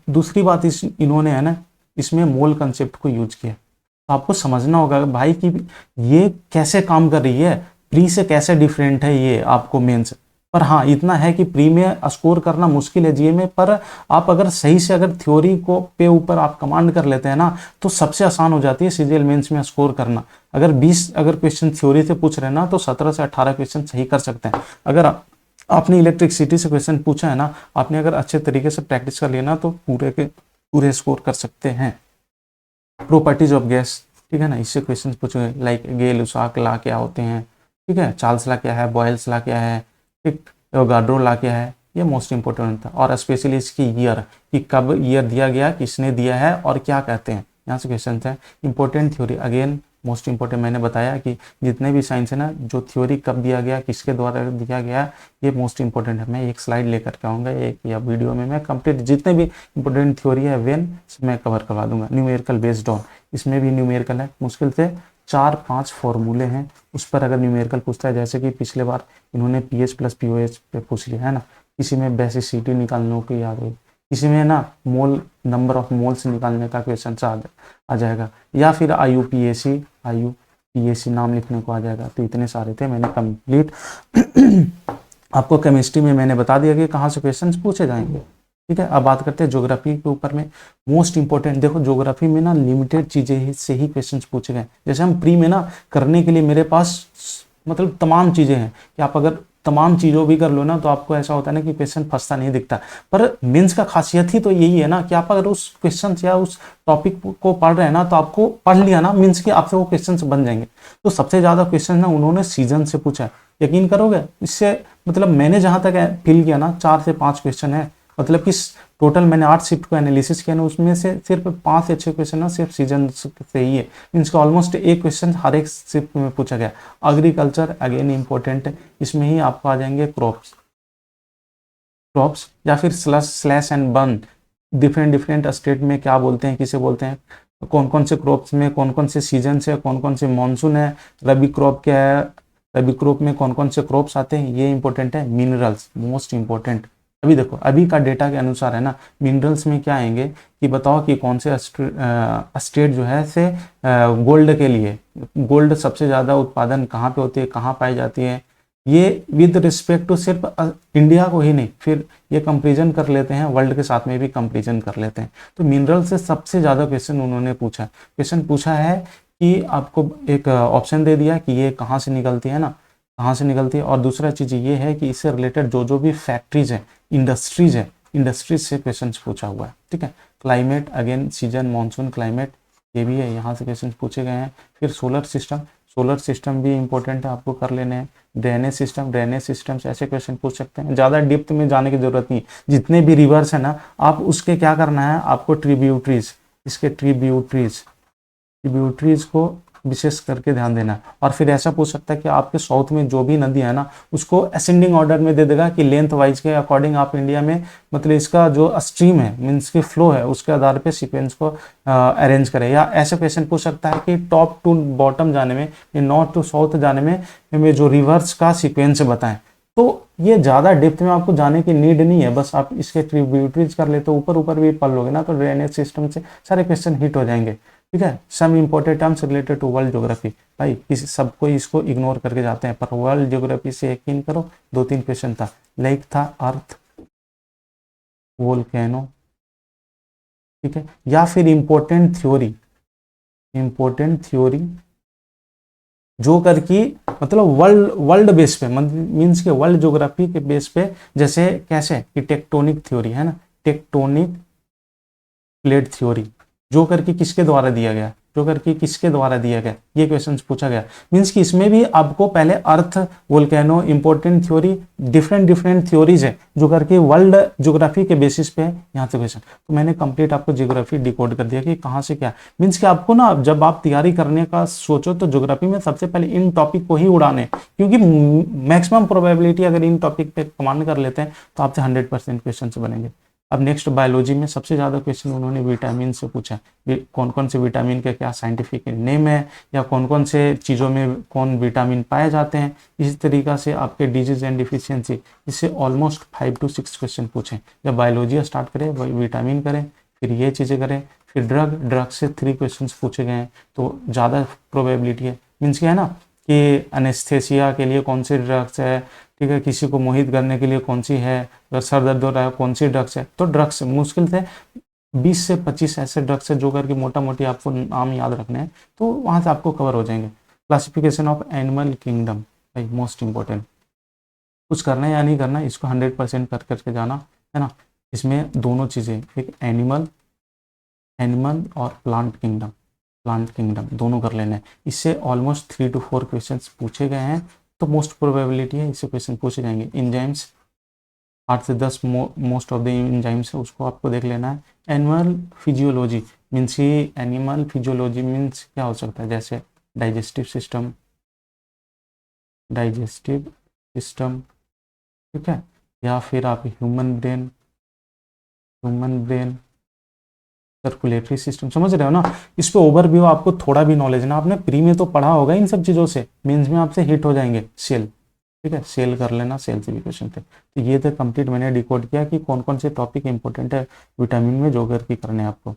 [SPEAKER 1] दूसरी बात इन्होंने है ना, इसमें मोल कंसेप्ट को यूज किया, तो आपको समझना होगा भाई कि ये कैसे काम कर रही है, प्री से कैसे डिफरेंट है ये आपको मेंस। पर हाँ इतना है कि प्री में स्कोर करना मुश्किल है जीए में, पर आप अगर सही से अगर थ्योरी को पे ऊपर आप कमांड कर लेते हैं ना, तो सबसे आसान हो जाती है सीजीएल मेंस में स्कोर करना। अगर 20 अगर क्वेश्चन थ्योरी से पूछ रहे हैं ना, तो 17 से 18 क्वेश्चन सही कर सकते हैं। अगर आपने इलेक्ट्रिसिटी से क्वेश्चन पूछा है ना, आपने अगर अच्छे तरीके से प्रैक्टिस कर लिया ना, तो पूरे स्कोर कर सकते हैं। प्रॉपर्टीज ऑफ गैस, ठीक है ना, इससे क्वेश्चन पूछे लाइक गेल-लुसाक लॉ क्या होते हैं, ठीक है, चार्ल्स लॉ क्या है, बॉयल्स लॉ क्या है, ठीक, एवोगाड्रो लॉ क्या है, ये मोस्ट इंपॉर्टेंट था। और स्पेशली इसकी ईयर, कि कब ईयर दिया गया, किसने दिया है और क्या कहते हैं, यहाँ से क्वेश्चन है। Important theory again most important, मैंने बताया कि जितने भी साइंस है ना, जो थ्योरी कब दिया गया, किसके द्वारा दिया गया, ये मोस्ट इंपॉर्टेंट है। मैं एक स्लाइड लेकर के आऊँगा एक या वीडियो में, मैं कंप्लीट जितने भी इंपॉर्टेंट थ्योरी है वेन मैं कवर करवा दूंगा। न्यूमेरिकल बेस्ड ऑन, इसमें भी न्यूमेरिकल है, मुश्किल से 4-5 फॉर्मूले हैं, उस पर अगर न्यूमेरिकल पूछता है, जैसे कि पिछले बार इन्होंने pH + POH पे पूछ लिया है ना, किसी में बेसिसिटी निकालने को याद हो, किसी में ना मोल नंबर ऑफ मोल्स निकालने का क्वेश्चन आ जाएगा, या फिर IUPAC नाम लिखने को आ जाएगा। तो इतने सारे थे, मैंने कंप्लीट आपको केमिस्ट्री में मैंने बता दिया कि कहाँ से क्वेश्चंस पूछे जाएंगे, ठीक है। अब बात करते हैं ज्योग्राफी के ऊपर में। मोस्ट इंपॉर्टेंट देखो, ज्योग्राफी में ना लिमिटेड चीजें से ही क्वेश्चंस पूछे गए। जैसे हम प्री में ना करने के लिए मेरे पास मतलब तमाम चीज़ें हैं कि आप अगर तमाम चीज़ों भी कर लो ना तो आपको ऐसा होता है ना कि क्वेश्चन फंसता नहीं दिखता। पर मेंस का खासियत ही तो यही है ना कि आप अगर उस क्वेश्चन या उस टॉपिक को पढ़ रहे हैं ना तो आपको पढ़ लिया ना मीन्स कि आपसे वो क्वेश्चन बन जाएंगे। तो सबसे ज़्यादा क्वेश्चन ना उन्होंने सीजन से पूछा है, यकीन करोगे इससे मतलब मैंने जहाँ तक फील किया ना 4 से 5 क्वेश्चन है, मतलब कि टोटल मैंने 8 शिफ्ट को एनालिसिस किया ना उसमें से सिर्फ 5 या 6 क्वेश्चन ना सिर्फ सीजन से ही है, मीन्स का ऑलमोस्ट एक क्वेश्चन हर एक शिफ्ट में पूछा गया। एग्रीकल्चर अगेन इंपॉर्टेंट है, इसमें ही आपको आ जाएंगे क्रॉप्स या फिर slash and burn, different different state में क्या बोलते हैं, किसे बोलते हैं, कौन कौन से क्रॉप्स में कौन कौन से सीजन है, कौन कौन से मानसून है, रबी क्रॉप क्या है, रबी क्रॉप में कौन कौन से क्रॉप्स आते हैं, ये इंपॉर्टेंट है। मिनरल्स मोस्ट इंपॉर्टेंट, अभी देखो अभी का डेटा के अनुसार है ना मिनरल्स में क्या आएंगे कि बताओ कि कौन से स्टेट जो है से गोल्ड के लिए, गोल्ड सबसे ज़्यादा उत्पादन कहाँ पे होती है, कहाँ पाई जाती है, ये विद रिस्पेक्ट टू सिर्फ इंडिया को ही नहीं, फिर ये कंपेरिजन कर लेते हैं वर्ल्ड के साथ में भी कंपेरिजन कर लेते हैं। तो मिनरल से सबसे ज़्यादा क्वेश्चन उन्होंने क्वेश्चन पूछा है कि आपको एक ऑप्शन दे दिया कि ये कहाँ से निकलती है ना, कहाँ से निकलती है, और दूसरा चीज़ ये है कि इससे रिलेटेड जो भी फैक्ट्रीज है, इंडस्ट्रीज से क्वेश्चन पूछा हुआ है। ठीक है, climate again season monsoon climate ये भी है, यहाँ से क्वेश्चन पूछे गए हैं। फिर सोलर सिस्टम भी इंपॉर्टेंट है, आपको कर लेने हैं। ड्रेनेज सिस्टम से ऐसे क्वेश्चन पूछ सकते हैं, ज़्यादा डिप्थ में जाने की जरूरत नहीं, जितने भी रिवर्स है ना आप उसके क्या करना है, आपको ट्रिब्यूटरीज को विशेष करके ध्यान देना। और फिर ऐसा पूछ सकता है कि आपके साउथ में जो भी नदी है ना उसको असेंडिंग ऑर्डर में दे देगा कि लेंथ वाइज के अकॉर्डिंग आप इंडिया में मतलब इसका जो स्ट्रीम है मीन्स की फ्लो है उसके आधार पे सीक्वेंस को अरेंज करें। या ऐसे क्वेश्चन पूछ सकता है कि टॉप टू बॉटम जाने में, नॉर्थ टू साउथ जाने में जो रिवर्स का सीक्वेंस बताएं। तो ये ज़्यादा डेप्थ में आपको जाने की नीड नहीं है, बस आप इसके ट्रिब्यूटरीज कर ले तो ऊपर भी पढ़ लोगे ना तो ड्रेनेज सिस्टम से सारे क्वेश्चन हिट हो जाएंगे। ठीक है, some important terms related to world geography, भाई इस सबको इसको इग्नोर करके जाते हैं, पर वर्ल्ड ज्योग्राफी से यकीन करो 2-3 क्वेश्चन था, लेक था, अर्थ, वोल्केनो, ठीक है, या फिर इंपॉर्टेंट थ्योरी जो करके मतलब वर्ल्ड बेस पे मीन्स के वर्ल्ड ज्योग्राफी के बेस पे, जैसे कैसे कि टेक्टोनिक थ्योरी है ना, टेक्टोनिक प्लेट थ्योरी जो करके किसके द्वारा दिया गया, ये क्वेश्चन पूछा गया। मीन्स कि इसमें भी आपको पहले earth, volcano, important theory, different theories है जो करके वर्ल्ड ज्योग्राफी के बेसिस पे यहाँ से क्वेश्चन। तो मैंने कंप्लीट आपको ज्योग्राफी डिकोड कर दिया कि कहाँ से क्या। मीन्स कि आपको ना जब आप तैयारी करने का सोचो तो ज्योग्राफी में सबसे पहले इन टॉपिक को ही उड़ाने, क्योंकि मैक्सिमम प्रोबेबिलिटी अगर इन टॉपिक पे कमांड कर लेते हैं तो आपसे 100% क्वेश्चन बनेंगे। अब नेक्स्ट बायोलॉजी में सबसे ज़्यादा क्वेश्चन उन्होंने विटामिन से पूछा, कौन कौन से विटामिन के क्या साइंटिफिक नेम है, या कौन कौन से चीज़ों में कौन विटामिन पाए जाते हैं। इसी तरीक़ा से आपके डिजीज एंड डिफिशियंसी, इससे ऑलमोस्ट 5 to 6 क्वेश्चन पूछें। जब बायोलॉजी स्टार्ट करें विटामिन करें, फिर ये चीज़ें करें, फिर ड्रग से 3 क्वेश्चन पूछे गए हैं, तो ज़्यादा प्रोबेबिलिटी है। मीन्स क्या है ना कि एनेस्थेसिया के लिए कौन सी ड्रग्स है, ठीक है, किसी को मोहित करने के लिए कौन सी है, अगर सर दर्द हो रहा है कौन सी ड्रग्स है। तो ड्रग्स मुश्किल से 20 से 25 ऐसे ड्रग्स है जो करके मोटा मोटी आपको नाम याद रखने हैं, तो वहाँ से आपको कवर हो जाएंगे। क्लासिफिकेशन ऑफ एनिमल किंगडम, भाई मोस्ट इंपॉर्टेंट, कुछ करना है या नहीं करना इसको 100% कर करके जाना है ना। इसमें दोनों चीज़ें, एक एनिमल और प्लांट किंगडम दोनों कर लेना है। इससे ऑलमोस्ट 3 to 4 क्वेश्चन पूछे गए हैं, तो मोस्ट प्रोबेबिलिटी है इससे क्वेश्चन पूछे जाएंगे। इंजाइम्स 8 से 10 मोस्ट ऑफ द इंजाइम्स है, उसको आपको देख लेना है। एनिमल फिजियोलॉजी मीन्स क्या हो सकता है, जैसे डाइजेस्टिव सिस्टम, ठीक है, या फिर आप ह्यूमन ब्रेन सर्कुलेटरी सिस्टम, समझ रहे हो ना। इस पे ओवरव्यू आपको थोड़ा भी नॉलेज ना, आपने प्री में तो पढ़ा होगा इन सब चीज़ों से, मेंस में आपसे हिट हो जाएंगे। सेल, ठीक है, सेल कर लेना, सेल से भी क्वेश्चन थे। तो ये तो कंप्लीट मैंने डिकोड किया कि कौन कौन से टॉपिक इंपॉर्टेंट है विटामिन में जो करके करने हैं आपको।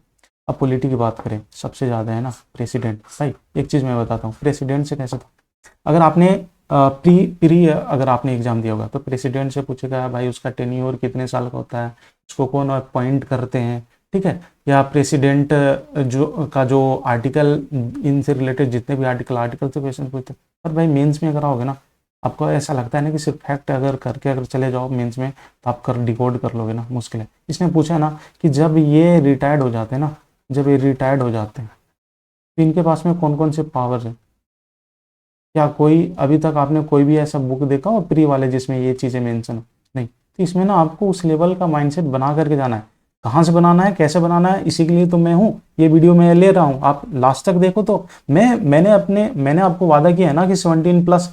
[SPEAKER 1] अब पॉलिटी की बात करें, सबसे ज़्यादा है ना प्रेसिडेंट। भाई एक चीज़ मैं बताता हूँ, प्रेसिडेंट से कैसे, अगर आपने प्री अगर आपने एग्जाम दिया होगा तो प्रेसिडेंट से पूछेगा भाई उसका टेन्योर कितने साल का होता है, उसको कौन अपॉइंट करते हैं, ठीक है, या प्रेसिडेंट जो आर्टिकल, इनसे रिलेटेड जितने भी आर्टिकल से क्वेश्चन पूछते हैं। पर भाई मेंस में अगर आओगे ना, आपको ऐसा लगता है ना कि सिर्फ फैक्ट अगर करके अगर चले जाओ मेंस में तो आप कर डिकोड कर लोगे ना, मुश्किल है। इसने पूछा ना कि जब ये रिटायर्ड हो जाते हैं ना, जब ये रिटायर्ड हो जाते हैं तो इनके पास में कौन कौन से पावर्स हैं। क्या कोई अभी तक आपने कोई भी ऐसा बुक देखा हो प्री वाले जिसमें ये चीज़ें मेंशन हो? नहीं। तो इसमें ना आपको उस लेवल का माइंडसेट बना करके जाना है। कहाँ से बनाना है, कैसे बनाना है, इसी के लिए तो मैं हूँ, ये वीडियो मैं ले रहा हूँ, आप लास्ट तक देखो। तो मैंने आपको वादा किया है ना कि 17+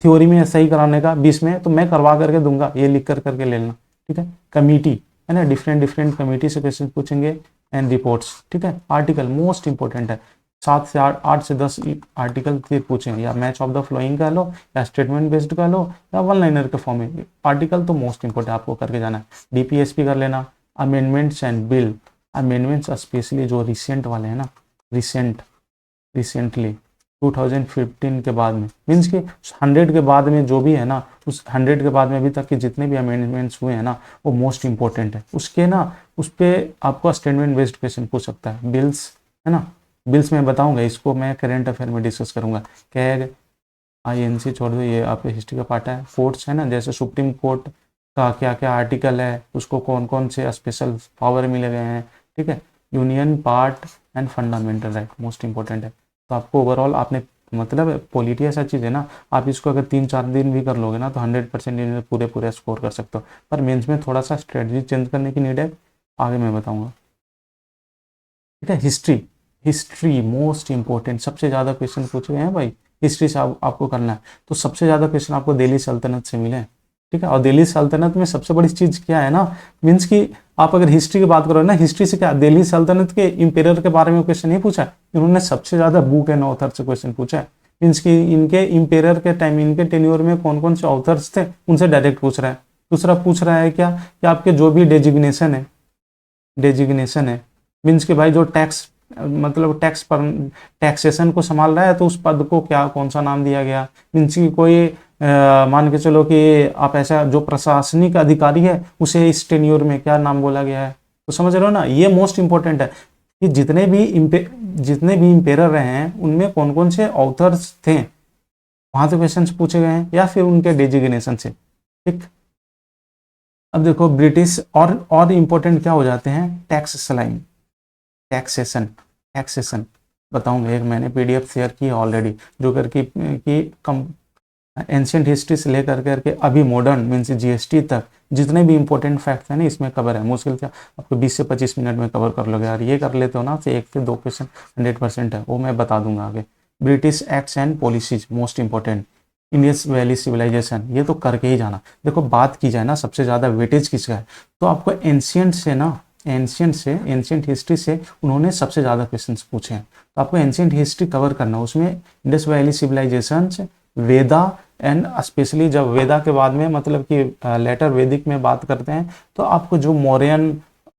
[SPEAKER 1] थ्योरी में सही कराने का 20 में, तो मैं करवा करके दूंगा, ये लिख कर करके ले लेना, ठीक है। कमिटी है ना, डिफरेंट डिफरेंट कमिटी से क्वेश्चन पूछेंगे एंड रिपोर्ट्स, ठीक है। आर्टिकल मोस्ट इंपॉर्टेंट है, 7 से 10 आर्टिकल फिर पूछेंगे, या मैच ऑफ द फ्लोइंग का लो, या स्टेटमेंट बेस्ड का लो, या वन लाइनर के फॉर्म में। आर्टिकल तो मोस्ट इंपॉर्टेंट आपको करके जाना है। डीपीएसपी कर लेना, amendments and bill, amendments specially जो रिसेंट वाले हैं ना, रिसेंटली 2015 के बाद में, मीन्स कि 100 के बाद में जो भी है ना, उस 100 के बाद में अभी तक के जितने भी अमेंडमेंट्स हुए हैं ना, वो मोस्ट इंपॉर्टेंट है। उसके ना उस पर आपको स्टेटमेंट बेस्ड क्वेश्चन पूछ सकता है। बिल्स है ना, बिल्स में बताऊंगा, इसको मैं करेंट अफेयर में डिस्कस करूंगा। कैग, आईएनसी छोड़ दो, ये आपके हिस्ट्री का पार्ट है। कोर्ट्स है ना, जैसे सुप्रीम कोर्ट का क्या क्या आर्टिकल है, उसको कौन कौन से स्पेशल पावर मिले गए हैं, ठीक है। Union part and fundamental right most important है। तो आपको ओवरऑल आपने मतलब पॉलिटी ऐसा चीज़ है ना, आप इसको अगर 3-4 दिन भी कर लोगे ना तो 100% पूरे पूरे स्कोर कर सकते हो। पर मेंस में थोड़ा सा स्ट्रेटजी चेंज करने की नीड है, आगे मैं बताऊंगा, ठीक है। हिस्ट्री, हिस्ट्री मोस्ट इंपॉर्टेंट, सबसे ज़्यादा क्वेश्चन पूछे गए हैं भाई हिस्ट्री से, आपको करना है। तो सबसे ज़्यादा क्वेश्चन आपको दिल्ली सल्तनत से मिले हैं, ठीक है। और दिल्ली सल्तनत में सबसे बड़ी चीज़ क्या है ना, मीन्स कि आप अगर हिस्ट्री की बात करो ना, हिस्ट्री से क्या, दिल्ली सल्तनत के इंपेरर के बारे में क्वेश्चन नहीं पूछा, इन्होंने सबसे ज़्यादा बुक एंड ऑथर से क्वेश्चन पूछा है। मीन्स कि इनके इंपेरर के टाइम, इनके टेन्योर में कौन कौन से ऑथर्स थे, उनसे डायरेक्ट पूछ रहा है। दूसरा पूछ रहा है क्या, कि आपके जो भी डेजिग्नेशन है, मीन्स कि भाई जो टैक्स मतलब टैक्स पर टैक्सेशन को संभाल रहा है, तो उस पद को क्या कौन सा नाम दिया गया। मीन्स कि कोई मान के चलो कि आप ऐसा जो प्रशासनिक अधिकारी है उसे इस टेन्योर में क्या नाम बोला गया है। तो समझ रहे हो ना, ये मोस्ट इंपॉर्टेंट है कि जितने भी इंपेरर रहे हैं उनमें कौन कौन से ऑथर्स थे, वहां से क्वेश्चन पूछे गए हैं, या फिर उनके डेजिग्नेशन से, ठीक। अब देखो ब्रिटिश और इंपॉर्टेंट क्या हो जाते हैं, टैक्स लाइन, टैक्सेशन, टैक्सेशन बताऊंगा। एक मैंने पीडीएफ शेयर की है ऑलरेडी, जो करके कि कम एंशियंट हिस्ट्री से लेकर करके अभी मॉडर्न मीन्स जीएसटी तक जितने भी इंपॉर्टेंट फैक्ट्स हैं ना, इसमें कवर है। मुश्किल से आपको 20 से 25 मिनट में कवर कर लोगे यार, ये कर लेते हो ना तो 1 से 2 क्वेश्चन 100% है, वो मैं बता दूंगा आगे। British acts and policies most important, Indus valley civilization, ये तो करके ही जाना। देखो बात की जाए ना सबसे ज़्यादा वेटेज किसका है, तो आपको एंशियंट से ना, एंशियंट हिस्ट्री से उन्होंने सबसे ज़्यादा क्वेश्चन पूछे हैं। तो आपको एंशियंट हिस्ट्री कवर करना, उसमें Indus valley civilization, Veda and specially जब वेदा के बाद में मतलब कि लेटर वैदिक में बात करते हैं, तो आपको जो मौर्यन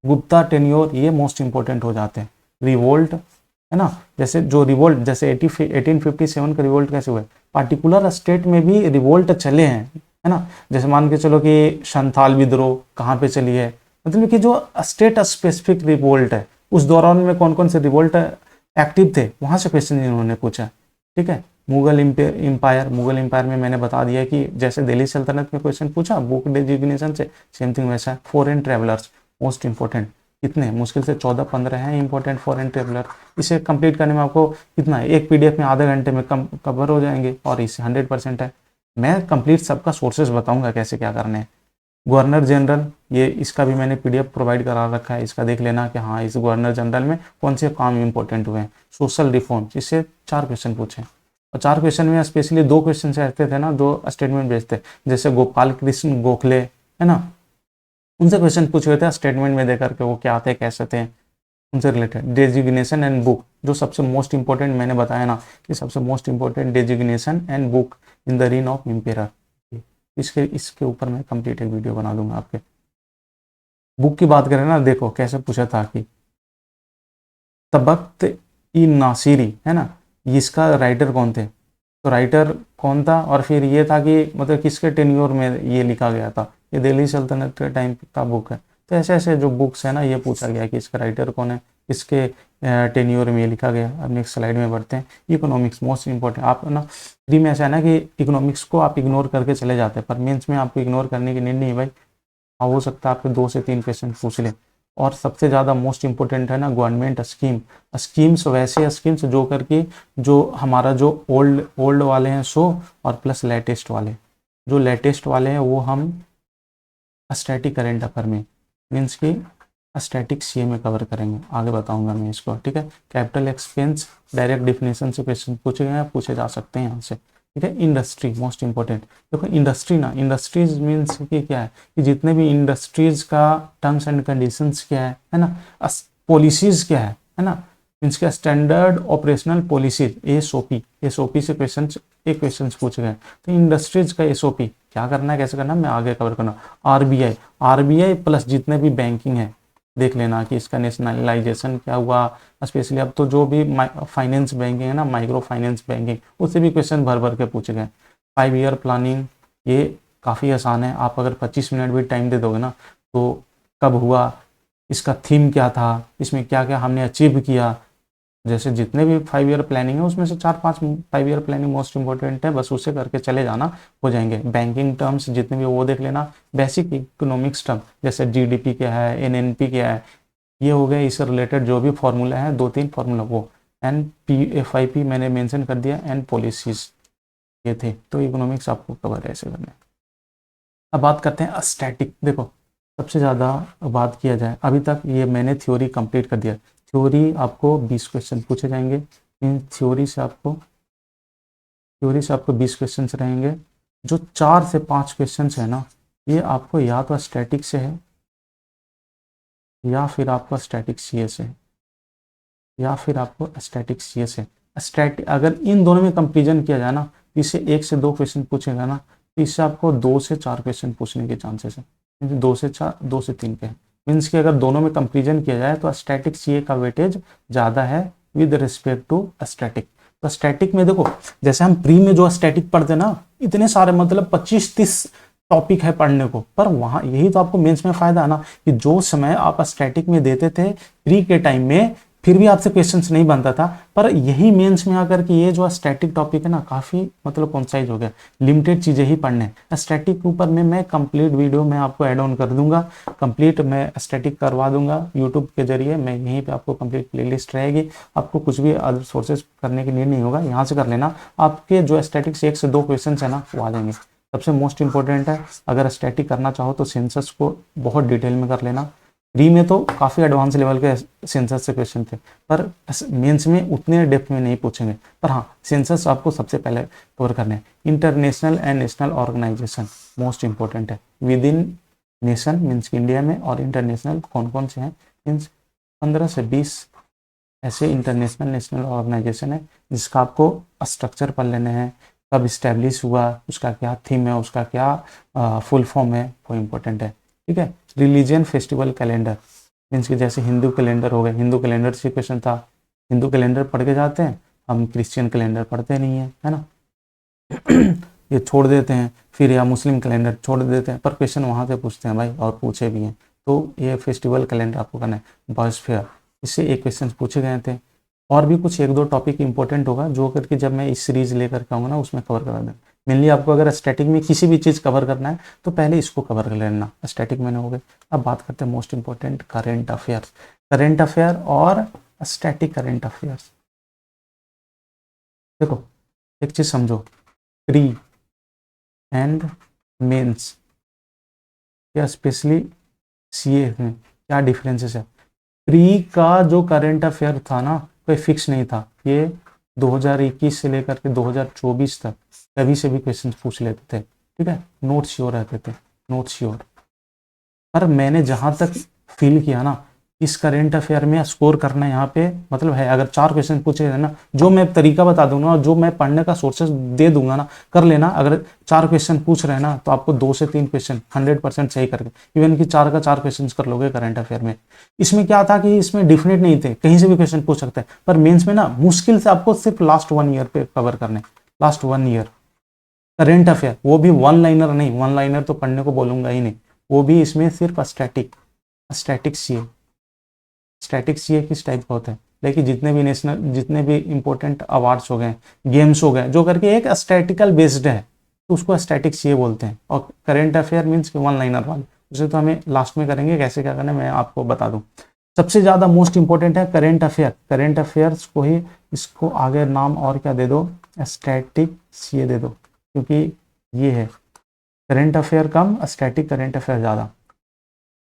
[SPEAKER 1] गुप्ता टेन्योर, ये मोस्ट इंपॉर्टेंट हो जाते हैं। रिवोल्ट है ना, जैसे जो रिवोल्ट, जैसे 1857 का रिवोल्ट कैसे हुआ, पार्टिकुलर स्टेट में भी रिवोल्ट चले हैं, है ना। जैसे मान के चलो कि संथाल विद्रोह कहाँ पे चली है, मतलब कि जो स्टेट स्पेसिफिक रिवोल्ट है, उस दौरान में कौन कौन से रिवोल्ट एक्टिव थे, वहां से क्वेश्चन इन्होंने पूछा, ठीक है। मुगल इंपायर में मैंने बता दिया कि जैसे दिल्ली सल्तनत में क्वेश्चन पूछा बुक डेजिग्नेशन से, सेम थिंग वैसा। फॉरेन ट्रेवलर्स मोस्ट इंपॉर्टेंट, कितने मुश्किल से 14-15 हैं इंपॉर्टेंट फॉरेन ट्रेवलर। इसे कंप्लीट करने में आपको कितना है, एक पीडीएफ में आधे घंटे में कवर हो जाएंगे, और इससे 100% है। मैं कंप्लीट सबका सोर्सेज बताऊंगा कैसे क्या करने हैं। गवर्नर जनरल, ये इसका भी मैंने पीडीएफ प्रोवाइड करा रखा है, इसका देख लेना कि हाँ इस गवर्नर जनरल में कौन से काम इंपॉर्टेंट हुए हैं। सोशल रिफॉर्म्स, इससे 4 क्वेश्चन पूछे, और 4 क्वेश्चन में स्पेशली 2 क्वेश्चन ऐसे थे ना, 2 स्टेटमेंट बेस्ड थे, जैसे गोपाल कृष्ण गोखले है ना, उनसे क्वेश्चन पूछे थे स्टेटमेंट में देकर के वो क्या थे कैसे थे, उनसे रिलेटेड। डेजिग्नेशन एंड बुक, जो सबसे मोस्ट इंपॉर्टेंट मैंने बताया ना कि सबसे most important designation and book in the reign of emperor, इसके ऊपर मैं कंप्लीट एक वीडियो बना दूंगा आपके। बुक की बात करें ना, देखो कैसे पूछा था कि तबख्त ई नासिरी है ना, इसका राइटर कौन थे, तो राइटर कौन था, और फिर ये था कि मतलब किसके टेन्योर में ये लिखा गया था, ये दिल्ली सल्तनत के टाइम का बुक है। तो ऐसे ऐसे जो बुक्स है ना, ये पूछा गया कि इसका राइटर कौन है, इसके टेन्योर में ये लिखा गया। अब नेक्स्ट स्लाइड में बढ़ते हैं। Economics most important. आप ना प्री में ऐसा है ना कि इकोनॉमिक्स को आप इग्नोर करके चले जाते हैं, पर मेंस में आपको इग्नोर करने की नीड नहीं है भाई। हो सकता है आपके 2 से 3 क्वेश्चन पूछ ले। और सबसे ज़्यादा मोस्ट इंपॉर्टेंट है ना गवर्नमेंट स्कीम्स, वैसे स्कीम्स जो करके जो हमारा जो ओल्ड वाले हैं सो, और प्लस लेटेस्ट वाले। जो लेटेस्ट वाले हैं वो हम स्टैटिक करंट अफेयर में, मीन्स कि स्टैटिक सीए में कवर करेंगे। आगे बताऊंगा मैं इसको, ठीक है। कैपिटल एक्सपेंस डायरेक्ट डिफिनेशन से क्वेश्चन पूछे गए हैं, पूछे जा सकते हैं यहाँ से, ठीक है। Industry most important. देखो इंडस्ट्री ना, इंडस्ट्रीज मीन्स कि क्या है कि जितने भी इंडस्ट्रीज का टर्म्स एंड कंडीशंस क्या है ना, पॉलिसीज क्या है ना, मीन्स क्या स्टैंडर्ड ऑपरेशनल पॉलिसीज, एसओपी से क्वेश्चन पूछे गए। तो इंडस्ट्रीज का एसओपी क्या करना है, कैसे करना है, मैं आगे कवर करना। आरबीआई प्लस जितने भी बैंकिंग है देख लेना कि इसका नेशनलाइजेशन क्या हुआ। स्पेशली अब तो जो भी फाइनेंस बैंकिंग है ना, माइक्रो फाइनेंस बैंकिंग, उससे भी क्वेश्चन भर भर के पूछे गए। 5 ईयर प्लानिंग ये काफ़ी आसान है, आप अगर 25 मिनट भी टाइम दे दोगे ना, तो कब हुआ, इसका थीम क्या था, इसमें क्या क्या हमने अचीव किया। जैसे जितने भी 5 ईयर प्लानिंग है उसमें से 4-5 5 ईयर प्लानिंग मोस्ट इंपॉर्टेंट है, बस उसे करके चले जाना, हो जाएंगे। बैंकिंग टर्म्स जितने भी वो देख लेना। बेसिक इकोनॉमिक्स टर्म जैसे जीडीपी क्या है, एनएनपी क्या है, ये हो गया। इससे रिलेटेड जो भी फॉर्मूला है 2-3 फॉर्मूला वो एनपीएफआईपी मैंने मेंशन कर दिया, एंड पॉलिसीज ये थे। तो इकोनॉमिक्स आपको कवर है ऐसे करने। अब बात करते हैं स्टैटिक। देखो सबसे ज़्यादा बात किया जाए अभी तक, ये मैंने थ्योरी कंप्लीट कर दिया। थ्योरी आपको 20 क्वेश्चन पूछे जाएंगे। इन थ्योरी से आपको 20 क्वेश्चन रहेंगे। जो 4 से 5 क्वेश्चन है ना, ये आपको या तो स्टैटिक से है या फिर आपको स्टैटिक सीए से है, या फिर आपको स्टैटिक सीए से। स्टैटिक अगर इन दोनों में कंपेरिजन किया जाए ना, इससे 1 से 2 क्वेश्चन पूछेगा ना, तो इससे आपको 2 से 4 क्वेश्चन पूछने के चांसेस है। 2 से 4, 2 से 3 के हैं। मीन्स कि अगर दोनों में कंपेरिजन किया जाए तो स्टैटिक सीए का वेटेज ज़्यादा है विद रिस्पेक्ट टू स्टैटिक। तो स्टैटिक में देखो, जैसे हम प्री में जो स्टैटिक पढ़ते ना, इतने सारे मतलब 25-30 टॉपिक है पढ़ने को, पर वहाँ यही तो आपको मेंस में फायदा है ना, कि जो समय आप स्टैटिक में देते थे प्री के टाइम में, फिर भी आपसे क्वेश्चंस नहीं बनता था, पर यही मेंस में आकर के ये जो स्टैटिक टॉपिक है ना, काफ़ी मतलब कॉन्साइज हो गया, लिमिटेड चीज़ें ही पढ़ने। स्टैटिक के ऊपर में मैं कंप्लीट वीडियो मैं आपको ऐड ऑन कर दूंगा, कंप्लीट मैं स्टैटिक करवा दूंगा यूट्यूब के जरिए। मैं यहीं पे आपको कंप्लीट प्लेलिस्ट रहेगी, आपको कुछ भी अदर सोर्सेज करने की नीड नहीं होगा, यहाँ से कर लेना। आपके जो स्टैटिक से 1 से 2 क्वेश्चन है ना, वो आ जाएंगे। सबसे मोस्ट इंपॉर्टेंट है, अगर स्टैटिक करना चाहो तो सेंसस को बहुत डिटेल में कर लेना। प्री में तो काफ़ी एडवांस लेवल के सेंसस से क्वेश्चन थे, पर मेंस में उतने डेप्थ में नहीं पूछेंगे। पर हाँ, सेंसस आपको सबसे पहले कवर करने हैं। International and national organisation most important है। Within nation means India में, और इंटरनेशनल कौन कौन से हैं, मीन्स 15 से 20 ऐसे इंटरनेशनल नेशनल ऑर्गेनाइजेशन है जिसका आपको स्ट्रक्चर पढ़ लेने हैं, कब इस्टेब्लिश हुआ, उसका क्या थीम है, उसका क्या फुल फॉर्म है, वो इम्पोर्टेंट है, ठीक है। रिलीजियन फेस्टिवल कैलेंडर मीन्स कि जैसे हिंदू कैलेंडर हो गए, हिंदू कैलेंडर से क्वेश्चन था। हिंदू कैलेंडर पढ़ के जाते हैं, हम क्रिश्चियन कैलेंडर पढ़ते नहीं है ना ये छोड़ देते हैं, फिर या मुस्लिम कैलेंडर छोड़ देते हैं, पर क्वेश्चन वहाँ से पूछते हैं भाई, और पूछे भी हैं। तो ये फेस्टिवल कैलेंडर आपको करना है। बायोस्फीयर, इससे 1 क्वेश्चन पूछे गए थे। और भी कुछ 1-2 टॉपिक इंपॉर्टेंट होगा जो करके जब मैं इस सीरीज लेकर के आऊँगा ना, उसमें कवर करा दें। मेनली आपको अगर स्टैटिक में किसी भी चीज़ कवर करना है तो पहले इसको कवर कर लेना। स्टैटिक मैंने हो गए। अब बात करते हैं most important current affairs. Current affair और स्टैटिक करेंट अफेयर्स। देखो एक चीज़ समझो, प्री एंड मेंस या स्पेशली सीए में क्या डिफरेंसेस है। प्री का जो करंट अफेयर था ना, कोई फिक्स नहीं था, ये 2021 से लेकर के 2024 तक कभी से भी क्वेश्चन पूछ लेते थे, ठीक है। नोट श्योर रहते थे, नोट श्योर। पर मैंने जहाँ तक फील किया ना, इस करंट अफेयर में स्कोर करना यहाँ पे मतलब है, अगर 4 क्वेश्चन पूछे गए ना, जो मैं तरीका बता दूंगा और जो मैं पढ़ने का सोर्सेस दे दूंगा ना, कर लेना। अगर 4 क्वेश्चन पूछ रहे हैं ना, तो आपको 2 से 3 क्वेश्चन 100% सही करके, इवन कि 4 का 4 क्वेश्चन कर लोगे करंट अफेयर में। इसमें क्या था कि इसमें डिफिनेट नहीं थे, कहीं से भी क्वेश्चन पूछ सकते हैं, पर मेन्स में ना मुश्किल से आपको सिर्फ लास्ट 1 ईयर पे कवर करने, लास्ट 1 ईयर करंट अफेयर, वो भी 1 लाइनर नहीं, 1 लाइनर तो पढ़ने को बोलूंगा ही नहीं, वो भी इसमें सिर्फ static static CA. Static CA किस टाइप का होता है, देखिए जितने भी इंपॉर्टेंट अवार्ड्स हो गए, गेम्स हो गए, जो करके एक स्टैटिकल बेस्ड है, तो उसको स्टैटिक सीए बोलते हैं। और current affair means one liner वाले, उसे तो हमें लास्ट में करेंगे, कैसे क्या करना है मैं आपको बता दूं। सबसे ज़्यादा मोस्ट इंपॉर्टेंट है करेंट अफेयर। करेंट अफेयर्स को ही इसको आगे नाम और क्या दे दो, स्टैटिक सीए दे दो, क्योंकि ये है करेंट अफेयर कम, स्टैटिक करेंट अफेयर ज़्यादा।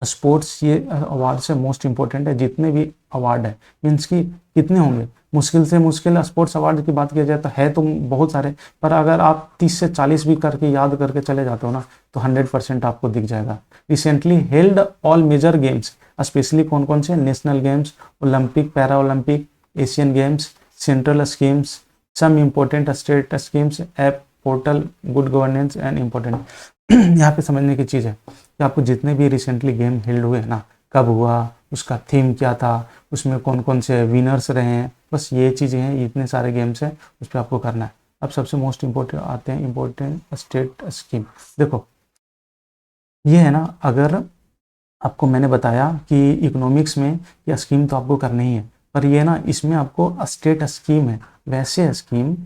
[SPEAKER 1] स्पोर्ट्स ये अवार्ड से मोस्ट इंपॉर्टेंट है, जितने भी अवार्ड है मीन्स कि कितने होंगे, मुश्किल से मुश्किल स्पोर्ट्स अवार्ड की बात किया जाए तो है तो बहुत सारे, पर अगर आप 30 से 40 भी करके याद करके चले जाते हो ना तो 100% आपको दिख जाएगा। Recently held all major games, specially कौन कौन से, national games, Olympic, para Olympic, Asian games, central schemes, some important state schemes, app portal, good governance and important. यहाँ पे समझने की चीज़ है कि आपको जितने भी रिसेंटली गेम हेल्ड हुए ना, कब हुआ, उसका थीम क्या था, उसमें कौन कौन से विनर्स रहे हैं, बस ये चीज़ें हैं, इतने सारे गेम्स हैं, उस पर आपको करना है। अब सबसे मोस्ट इम्पोर्टेंट आते हैं इम्पोर्टेंट स्टेट स्कीम। देखो ये है ना, अगर आपको मैंने बताया कि इकोनॉमिक्स में ये स्कीम तो आपको करनी ही है, पर ये ना इसमें आपको स्टेट स्कीम है, वैसे स्कीम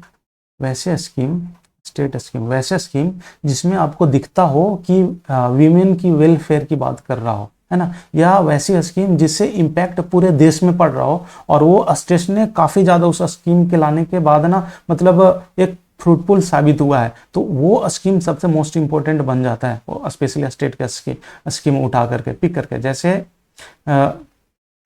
[SPEAKER 1] स्टेट स्कीम, वैसे स्कीम जिसमें आपको दिखता हो कि वीमेन की वेलफेयर की बात कर रहा हो, है ना, या वैसी स्कीम जिससे इम्पैक्ट पूरे देश में पड़ रहा हो, और वो स्टेट ने काफ़ी ज़्यादा उस स्कीम के लाने के बाद ना मतलब एक फ्रूटफुल साबित हुआ है, तो वो स्कीम सबसे मोस्ट इंपॉर्टेंट बन जाता है, वो स्पेशली स्टेट का स्कीम उठा करके पिक करके। जैसे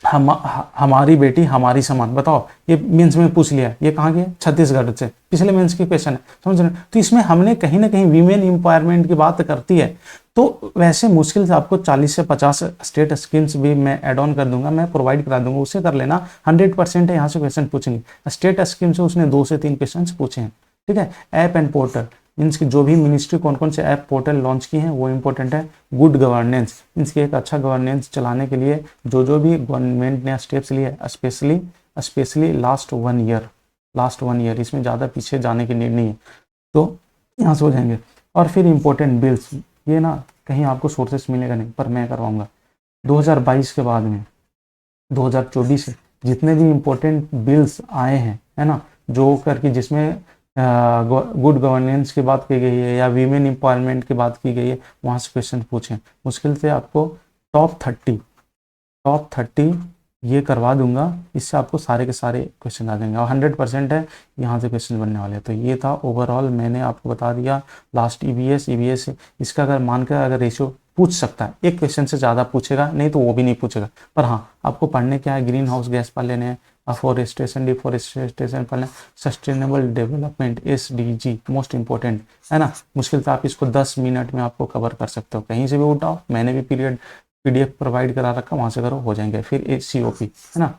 [SPEAKER 1] हमारी बेटी हमारी समान, बताओ ये मेंस में पूछ लिया, ये कहाँ की है, छत्तीसगढ़ से, पिछले मेंस की क्वेश्चन है, समझ रहे हैं। तो इसमें हमने कहीं ना कहीं वीमेन एम्पावरमेंट की बात करती है, तो वैसे मुश्किल से आपको 40 से 50 स्टेट स्कीम्स भी मैं ऐड ऑन कर दूंगा, मैं प्रोवाइड करा दूंगा, उसे कर लेना, 100% है, यहाँ से क्वेश्चन पूछेंगे। स्टेट स्कीम से उसने 2 से 3 क्वेश्चन पूछे हैं, ठीक है। ऐप एंड पोर्टल मीन्स की जो भी मिनिस्ट्री कौन कौन से ऐप पोर्टल लॉन्च की हैं वो इंपॉर्टेंट है। गुड गवर्नेंस मीन्स की एक अच्छा गवर्नेंस चलाने के लिए जो भी गवर्नमेंट ने स्टेप्स लिए, स्पेशली लास्ट वन ईयर, इसमें ज़्यादा पीछे जाने की नीड नहीं है, तो यहाँ से हो जाएंगे। और फिर इंपॉर्टेंट बिल्स, ये ना कहीं आपको सोर्सेस मिलेगा नहीं, पर मैं करवाऊँगा 2022 के बाद में 2024 से जितने भी इम्पोर्टेंट बिल्स आए हैं, है ना, जो करके जिसमें गुड गवर्नेंस की बात की गई है या वीमेन एम्पावरमेंट की बात की गई है, वहाँ से क्वेश्चन पूछें। मुश्किल से आपको टॉप 30 ये करवा दूंगा, इससे आपको सारे के सारे क्वेश्चन आ जाएंगे, और 100% है यहाँ से क्वेश्चन बनने वाले हैं। तो ये था ओवरऑल, मैंने आपको बता दिया लास्ट ईवीएस इसका अगर मानकर अगर रेशियो पूछ सकता है, एक क्वेश्चन से ज़्यादा पूछेगा नहीं तो वो भी नहीं पूछेगा, पर हाँ आपको पढ़ने क्या है, ग्रीन हाउस गैस पर लेने हैं, अफोरेस्टेशन डिफोरेस्टेशन पढ़ना, sustainable development SDG most important है ना। मुश्किल से आप इसको 10 मिनट में आपको कवर कर सकते हो, कहीं से भी उठाओ, मैंने भी PDF प्रोवाइड करा रखा, वहाँ से करो, हो जाएंगे। फिर COP है ना,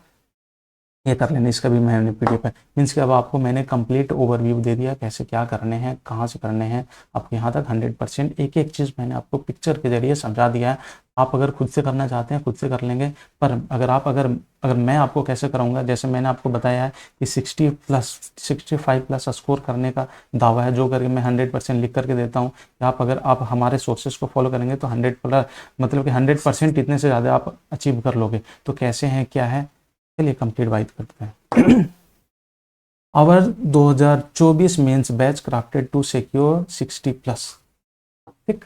[SPEAKER 1] ये कर लेना, इसका भी मैंने PDF है। मीन्स कि अब आपको मैंने कंप्लीट ओवरव्यू दे दिया, कैसे क्या करने हैं, कहाँ से करने हैं, आपके यहाँ तक 100% एक एक चीज़ मैंने आपको पिक्चर के जरिए समझा दिया है। आप अगर खुद से करना चाहते हैं खुद से कर लेंगे, पर अगर मैं आपको कैसे कराऊंगा, जैसे मैंने आपको बताया है कि 65+ स्कोर करने का दावा है, जो करके मैं 100% लिख करके देता हूँ। अगर आप हमारे सोर्सेज को फॉलो करेंगे तो 100+ मतलब कि 100% इतने से ज़्यादा आप अचीव कर लोगे। तो कैसे हैं क्या है, चलिए कंप्लीट बात करते हैं। Our 2024 mains batch crafted to secure 60+। ठीक,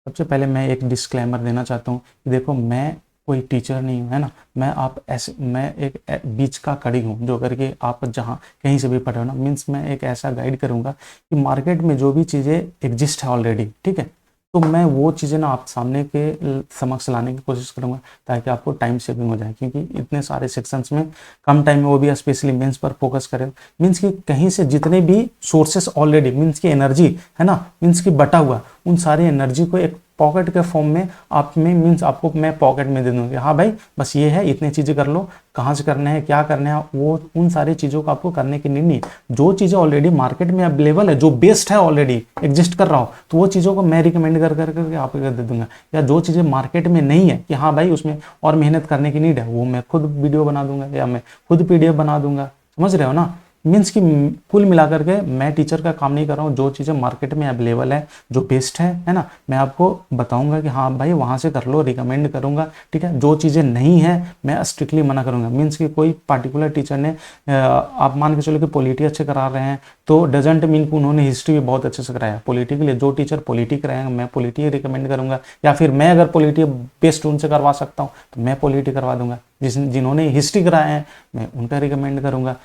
[SPEAKER 1] सबसे पहले मैं एक डिस्क्लेमर देना चाहता हूँ कि देखो मैं कोई टीचर नहीं हूँ, है ना, मैं एक बीच का कड़ी हूँ, जो करके आप जहाँ कहीं से भी पढ़े हो ना, मीन्स मैं एक ऐसा गाइड करूँगा कि मार्केट में जो भी चीज़ें एग्जिस्ट है ऑलरेडी, ठीक है, तो मैं वो चीज़ें ना आप सामने के समक्ष लाने की कोशिश करूँगा, ताकि आपको टाइम सेविंग हो जाए, क्योंकि इतने सारे सेक्शंस में कम टाइम में, वो भी स्पेशली मेंस पर फोकस करें। मीन्स कि कहीं से जितने भी सोर्सेस ऑलरेडी मीन्स की एनर्जी है ना, मीन्स की बटा हुआ, उन सारी एनर्जी को एक पॉकेट के फॉर्म में आप में मीन्स आपको मैं पॉकेट में दे दूँगी, हाँ भाई बस ये है, इतने चीज़ें कर लो, कहाँ से करना है क्या करना है, वो उन सारी चीज़ों को आपको करने की नहीं। जो चीज़ें ऑलरेडी मार्केट में अवेलेबल है, जो बेस्ट है, ऑलरेडी एग्जिस्ट कर रहा हो, तो वो चीज़ों को मैं रिकमेंड कर करके आपको दे दूंगा। या जो चीज़ें मार्केट में नहीं है कि हाँ भाई उसमें और मेहनत करने की नीड है, वो मैं खुद वीडियो बना दूंगा या मैं खुद PDF बना दूंगा, समझ रहे हो ना। मीन्स कि कुल मिलाकर के मैं टीचर का काम नहीं कर रहा हूँ, जो चीज़ें मार्केट में अवेलेबल है, जो बेस्ट है ना, मैं आपको बताऊंगा कि हाँ भाई वहाँ से कर लो, रिकमेंड करूंगा, ठीक है। जो चीज़ें नहीं है मैं स्ट्रिक्टली मना करूंगा। मीन्स कि कोई पार्टिकुलर टीचर ने आप मान के चलो कि पॉलिटी अच्छे करा रहे हैं तो डजेंट मीन कि उन्होंने हिस्ट्री भी बहुत अच्छे से कराया। पॉलिटी के लिए जो टीचर पॉलिटी कराएंगे मैं पॉलिटी रिकमेंड करूंगा, या फिर मैं अगर पॉलिटी बेस्ट उनसे करवा सकता हूँ तो मैं पॉलिटी करवा दूंगा। जिन्होंने हिस्ट्री कराए हैं मैं उनका रिकमेंड करूंगा।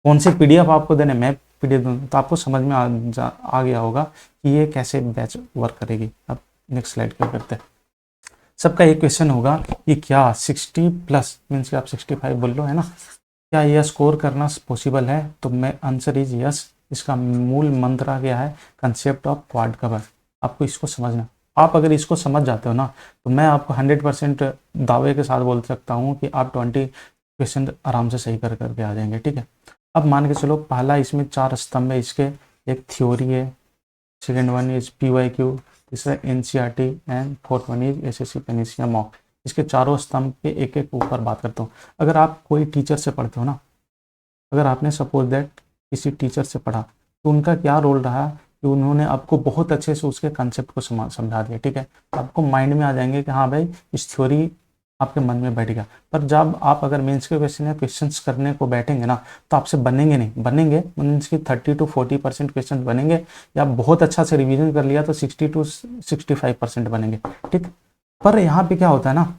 [SPEAKER 1] कौन सी पीडीएफ आपको देने मैं पीडीएफ दूँ, तो आपको समझ में आ गया होगा कि ये कैसे बैच वर्क करेगी। अब नेक्स्ट स्लाइड क्या करते हैं। सबका एक क्वेश्चन होगा कि क्या 60 प्लस मीन्स कि आप 65 बोल लो है ना, क्या यह स्कोर करना पॉसिबल है? तो मैं आंसर इज यस। इसका मूल मंत्र क्या है? Concept of quad cover. आपको इसको समझना, आप अगर इसको समझ जाते हो ना तो मैं आपको 100% दावे के साथ बोल सकता हूँ कि आप 20 क्वेश्चन आराम से सही करके आ जाएंगे, ठीक है। अब मान के चलो पहला इसमें 4 स्तंभ है इसके, एक थ्योरी है, सेकेंड वन इज PYQ, तीसरा NCERT and fourth one is SSC Panacea mock. इसके चारों स्तंभ के एक एक ऊपर बात करता हूँ। अगर आप कोई टीचर से पढ़ते हो ना, अगर आपने सपोज दैट किसी टीचर से पढ़ा तो उनका क्या रोल रहा कि उन्होंने आपको बहुत अच्छे से उसके कंसेप्ट को समझा दिया, ठीक है। आपको माइंड में आ जाएंगे कि हाँ भाई इस थ्योरी आपके मन में बैठ गया। पर जब आप अगर मेंस के क्वेश्चन या क्वेश्चंस करने को बैठेंगे ना तो आपसे बनेंगे नहीं, बनेंगे मीन्स की 30 to 40% क्वेश्चन बनेंगे, या बहुत अच्छा से रिवीजन कर लिया तो 60 to 65% बनेंगे, ठीक। पर यहाँ पे क्या होता है ना,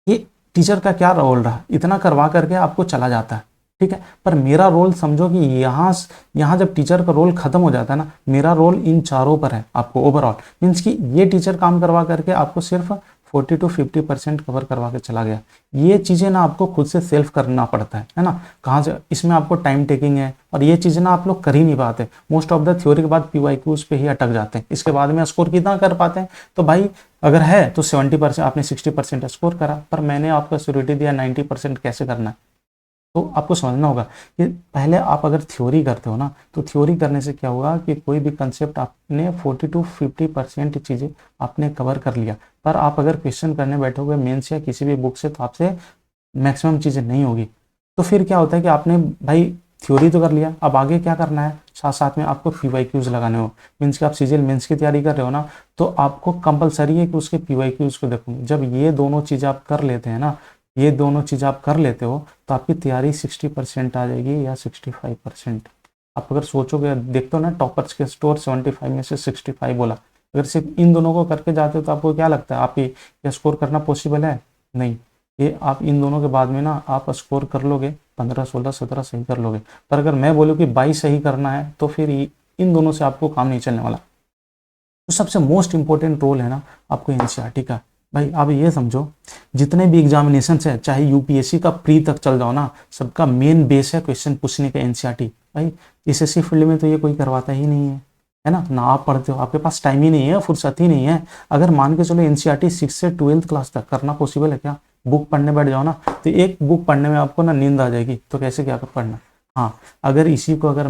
[SPEAKER 1] ये टीचर का क्या रोल रहा, इतना करवा करके आपको चला जाता है, ठीक है। पर मेरा रोल समझो कि यहाँ जब टीचर का रोल खत्म हो जाता है ना, मेरा रोल इन चारों पर है आपको ओवरऑल। मीन्स कि ये टीचर काम करवा करके आपको सिर्फ 40 to 50% कवर करवा के चला गया। ये चीज़ें ना आपको खुद से सेल्फ करना पड़ता है ना, कहाँ से, इसमें आपको टाइम टेकिंग है और ये चीज़ें ना आप लोग कर ही नहीं पाते। मोस्ट ऑफ द थ्योरी के बाद PYQs पे ही अटक जाते हैं, इसके बाद में स्कोर कितना कर पाते हैं? तो भाई अगर है तो 70%, आपने 60% स्कोर करा, पर मैंने आपको श्योरिटी दिया 90% कैसे करना है। तो आपको समझना होगा कि पहले आप अगर थ्योरी करते हो ना तो थ्योरी करने से क्या होगा कि कोई भी कंसेप्ट आपने 40 to 50% चीज़ें आपने कवर कर लिया। पर आप अगर क्वेश्चन करने बैठोगे मेंस या किसी भी बुक से तो आपसे मैक्सिमम चीज़ें नहीं होगी। तो फिर क्या होता है कि आपने भाई थ्योरी तो कर लिया, अब आगे क्या करना है, साथ साथ में आपको PYQs लगाने हो। मीन्स कि आप सीजीएल मेंस की तैयारी कर रहे हो ना, तो आपको कंपलसरी है कि उसके PYQs को देखो। जब ये दोनों चीज़ें आप कर लेते हैं ना, ये दोनों चीज़ आप कर लेते हो तो आपकी तैयारी 60% आ जाएगी या 65%। आप अगर सोचोगे, देखते हो ना टॉपर्स के स्कोर 75 में से 65 बोला, अगर सिर्फ इन दोनों को करके जाते हो तो आपको क्या लगता है आप ये स्कोर करना पॉसिबल है? नहीं। ये आप इन दोनों के बाद में ना आप स्कोर कर लोगे 15, 16, 17 सही कर लोगे। पर अगर मैं बोलूँ कि 22 सही करना है तो फिर इन दोनों से आपको काम नहीं चलने वाला। तो सबसे मोस्ट इंपॉर्टेंट रोल है ना आपको NCERT का। भाई आप ये समझो, जितने भी एग्जामिनेशन है चाहे UPSC का प्री तक चल जाओ ना, सबका मेन बेस है क्वेश्चन पूछने का NCERT। भाई SSC फील्ड में तो ये कोई करवाता ही नहीं है ना, ना आप पढ़ते हो, आपके पास टाइम ही नहीं है, फुर्सत ही नहीं है। अगर मान के चलो NCERT 6 से 12th क्लास तक करना पॉसिबल है क्या? बुक पढ़ने बैठ जाओ ना तो एक बुक पढ़ने में आपको ना नींद आ जाएगी, तो कैसे क्या कर पढ़ना। हाँ, अगर इसी को अगर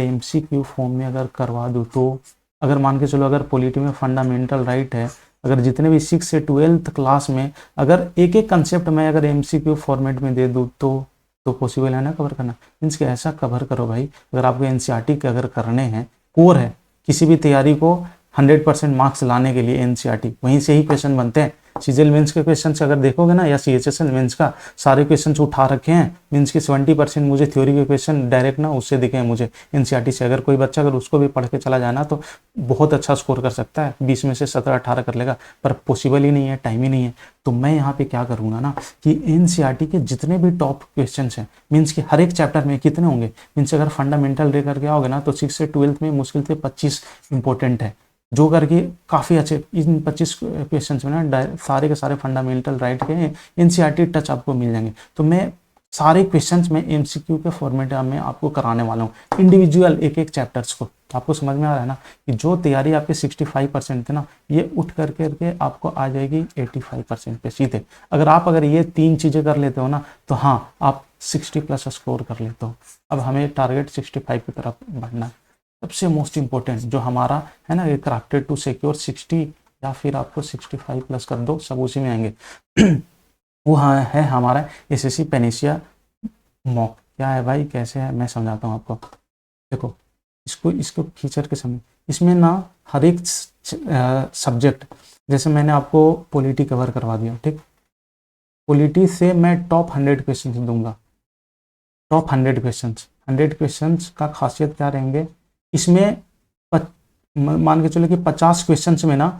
[SPEAKER 1] MCQ फॉर्म में अगर करवा दूँ तो अगर मान के चलो अगर पॉलिटी में फंडामेंटल राइट है, अगर जितने भी 6 से 12th क्लास में अगर एक एक कंसेप्ट में अगर MCQ फॉर्मेट में दे दूँ तो पॉसिबल है ना कवर करना। मीन्स कि ऐसा कवर करो भाई, अगर आपको NCERT के अगर करने हैं, कोर है किसी भी तैयारी को 100% मार्क्स लाने के लिए NCERT वहीं से ही क्वेश्चन बनते हैं। सीजीएल मेंस के क्वेश्चन अगर देखोगे ना या CHSL मेंस का सारे क्वेश्चन उठा रखे हैं। मीन्स कि 70% मुझे थ्योरी के क्वेश्चन डायरेक्ट ना उससे दिखे हैं मुझे NCERT से। अगर कोई बच्चा अगर उसको भी पढ़ के चला जाए ना तो बहुत अच्छा स्कोर कर सकता है, 20 में से 17-18 कर लेगा। पर पॉसिबल ही नहीं है, टाइम ही नहीं है। तो मैं यहाँ पे क्या करूँगा ना कि NCERT के जितने भी टॉप क्वेश्चन हैं, मीन्स कि हर एक चैप्टर में कितने होंगे, मीन्स अगर फंडामेंटल लेकर के आओगे ना तो 6 से 12th में मुश्किल से 25 इंपॉर्टेंट है, जो करके काफ़ी अच्छे। इन 25 क्वेश्चन में ना सारे के सारे फंडामेंटल राइट के NCERT टच आपको मिल जाएंगे। तो मैं सारे क्वेश्चंस में MCQ के फॉर्मेट में आपको कराने वाला हूँ, इंडिविजुअल एक एक चैप्टर्स को। आपको समझ में आ रहा है ना कि जो तैयारी आपके 65% थे ना, ये उठ करके आपको आ जाएगी 85% पे सीधे। अगर ये 3 चीज़ें कर लेते हो ना तो हाँ आप 60+ स्कोर कर लेते हो। अब हमें टारगेट 65 की तरफ बढ़ना है। सबसे मोस्ट इंपॉर्टेंट जो हमारा है ना, ये क्राफ्टेड टू सिक्योर 60 या फिर आपको 65+ कर दो, सब उसी में आएंगे। वो हाँ है हमारा SSC पेनिसिया मॉक। क्या है भाई, कैसे है, मैं समझाता हूँ आपको। देखो इसको इसको फीचर के समझ, इसमें ना हर एक सब्जेक्ट, जैसे मैंने आपको पॉलिटी कवर करवा दिया, ठीक, पॉलिटी से मैं टॉप 100 क्वेश्चन दूंगा, टॉप 100 क्वेश्चंस। 100 क्वेश्चंस का खासियत क्या रहेंगे इसमें, मान के चलो कि 50 क्वेश्चंस में ना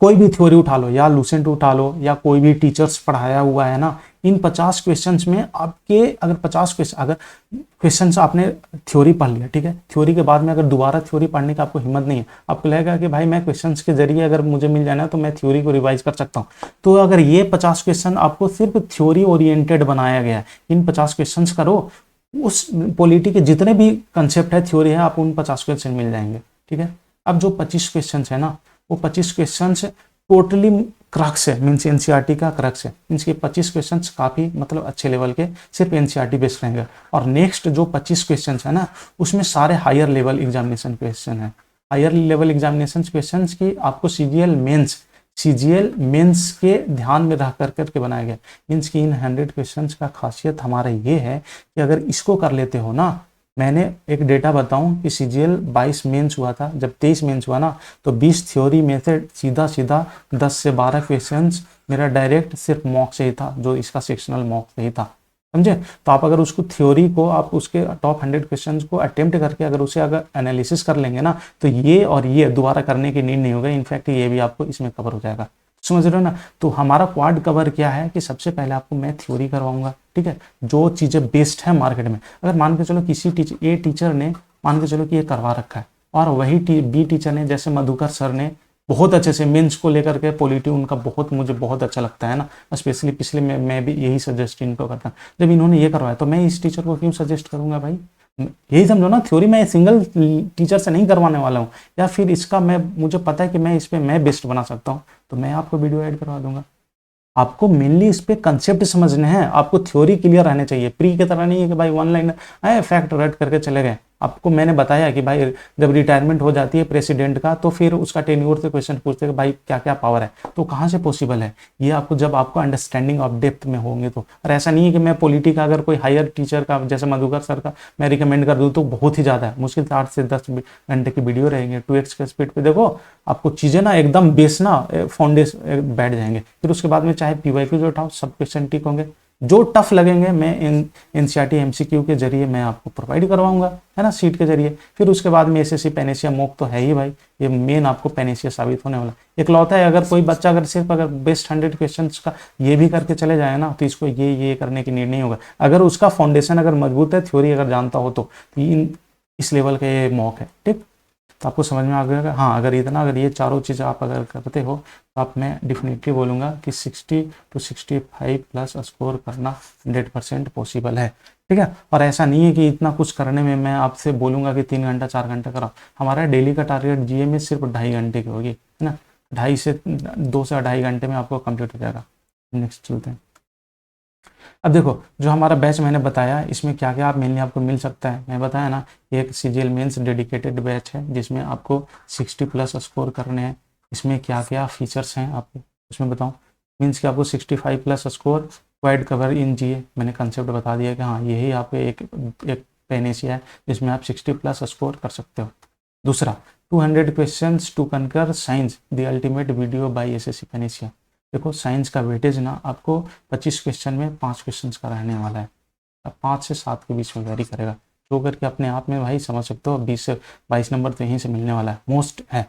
[SPEAKER 1] कोई भी थ्योरी उठा लो, या लूसेंट उठा लो, या कोई भी टीचर्स पढ़ाया हुआ है ना, इन 50 क्वेश्चंस में आपके अगर 50 क्वेश्चन, अगर क्वेश्चंस आपने थ्योरी पढ़ लिया, ठीक है, थ्योरी के बाद में अगर दोबारा थ्योरी पढ़ने का आपको हिम्मत नहीं है, आपको लगेगा कि भाई मैं क्वेश्चंस के जरिए अगर मुझे मिल जाना तो मैं थ्योरी को रिवाइज कर सकता हूँ, तो अगर ये 50 क्वेश्चन आपको सिर्फ थ्योरी ओरिएंटेड बनाया गया है, इन 50 क्वेश्चन करो, उस पॉलिटी के जितने भी कंसेप्ट है, थ्योरी है, आप उन 50 क्वेश्चन मिल जाएंगे, ठीक है। अब जो 25 क्वेश्चन है ना, वो 25 क्वेश्चन टोटली क्रक्स है, मीन्स एनसीईआरटी का क्रक्स है, मीन्स के 25 क्वेश्चन काफ़ी मतलब अच्छे लेवल के सिर्फ एनसीईआरटी बेस्ड रहेंगे। और नेक्स्ट जो 25 क्वेश्चन है ना, उसमें सारे हायर लेवल एग्जामिनेशन क्वेश्चन है। हायर लेवल एग्जामिनेशन क्वेश्चन की आपको सीजीएल मेंस के ध्यान में रह करके बनाया गया। मीन्स की इन 100 क्वेश्चंस का खासियत हमारा ये है कि अगर इसको कर लेते हो ना, मैंने एक डेटा बताऊं कि सीजीएल 22 मेंस हुआ था, जब 23 मेंस हुआ ना, तो 20 थ्योरी में से सीधा सीधा 10 से 12 क्वेश्चंस मेरा डायरेक्ट सिर्फ मॉक से ही था, जो इसका सेक्शनल मॉक से ही था, समझे। तो आप अगर उसको थ्योरी को, आप उसके टॉप 100 क्वेश्चंस को अटेम्प्ट करके अगर उसे अगर एनालिसिस कर लेंगे ना, तो ये और ये दोबारा करने की नीड नहीं होगा, इनफैक्ट ये भी आपको इसमें कवर हो जाएगा, समझ रहे हो ना। तो हमारा क्वाड कवर क्या है कि सबसे पहले आपको मैं थ्योरी करवाऊंगा, ठीक है, जो चीज़ें बेस्ट है मार्केट में। अगर मान के चलो किसी ए टीचर ने मान के चलो कि ये करवा रखा है, और वही बी टीचर ने, जैसे मधुकर सर ने बहुत अच्छे से मेंस को लेकर के पॉलिटी उनका मुझे बहुत अच्छा लगता है ना, स्पेशली पिछले में मैं भी यही सजेस्ट इनको करता हूँ। जब इन्होंने ये करवाया तो मैं इस टीचर को क्यों सजेस्ट करूंगा भाई, यही समझो ना, थ्योरी मैं सिंगल टीचर से नहीं करवाने वाला हूँ, या फिर इसका मुझे पता है कि मैं इस पर मैं बेस्ट बना सकता हूँ, तो मैं आपको वीडियो ऐड करवा दूंगा। आपको मेनली इस पे कंसेप्ट समझने हैं, आपको थ्योरी क्लियर रहने चाहिए, प्री की तरह नहीं है कि भाई वन लाइन आए फैक्ट रट करके चले गए। आपको मैंने बताया कि भाई जब रिटायरमेंट हो जाती है प्रेसिडेंट का, तो फिर उसका टेन्योर से क्वेश्चन पूछते हैं कि भाई क्या क्या पावर है, तो कहाँ से पॉसिबल है ये, आपको जब आपको अंडरस्टैंडिंग ऑफ डेप्थ में होंगे तो। और ऐसा नहीं है कि मैं पॉलिटी का अगर कोई हायर टीचर का जैसे मधुकर सर का मैं रिकमेंड कर दूँ तो बहुत ही ज़्यादा है, मुश्किल से 8 से 10 घंटे की वीडियो रहेंगे, 2x के स्पीड पे देखो, आपको चीज़ें ना एकदम बेस ना फाउंडेशन बैठ जाएंगे, फिर उसके बाद में चाहे पीवाईक्यू जो उठाओ सब क्वेश्चन ठीक होंगे, जो टफ लगेंगे मैं एनसीईआरटी एमसीक्यू के जरिए मैं आपको प्रोवाइड करवाऊंगा, है ना, सीट के जरिए। फिर उसके बाद में एसएससी पैनेसिया मॉक तो है ही भाई, ये मेन आपको पैनेसिया साबित होने वाला इकलौता है। अगर कोई बच्चा अगर सिर्फ अगर बेस्ट 100 क्वेश्चंस का ये भी करके चले जाए ना, तो इसको ये करने की नीड नहीं होगा, अगर उसका फाउंडेशन अगर मजबूत है, थ्योरी अगर जानता हो तो इस लेवल का ये मॉक है, ठीक। तो आपको समझ में आ गया। हाँ, अगर ये चारों चीज़ आप अगर करते हो तो आप, मैं डेफिनेटली बोलूँगा कि 60 to 65 प्लस स्कोर करना 100% पॉसिबल है, ठीक है। और ऐसा नहीं है कि इतना कुछ करने में मैं आपसे बोलूँगा कि 3 घंटा 4 घंटा कराओ, हमारा डेली का टारगेट जीए में सिर्फ 2.5 घंटे की होगी, है ना, 2 से 2.5 घंटे में आपको कंप्लीट हो जाएगा। नेक्स्ट चलते हैं। अब देखो जो हमारा बैच मैंने बताया, इसमें क्या क्या आप मेनली आपको मिल सकता है, मैं बताया ना, एक सीजीएल मेंस डेडिकेटेड बैच है जिसमें आपको 60 प्लस स्कोर करने हैं। इसमें क्या क्या फीचर्स हैं आपको उसमें बताऊं, मीन्स कि आपको 65 plus score, quad cover in GA, मैंने कंसेप्ट बता दिया कि हाँ यही आपको एक पैनेसिया है जिसमें आप 60 प्लस स्कोर कर सकते हो। दूसरा, 200 questions to conquer science the ultimate video by SSC Panacea. देखो साइंस का वेटेज ना आपको 25 क्वेश्चन में 5 क्वेश्चन का रहने वाला है, 5 से 7 के बीच में वेरी करेगा, जो करके अपने आप में भाई समझ सकते हो 20 से 22 नंबर तो यहीं से मिलने वाला है, मोस्ट है।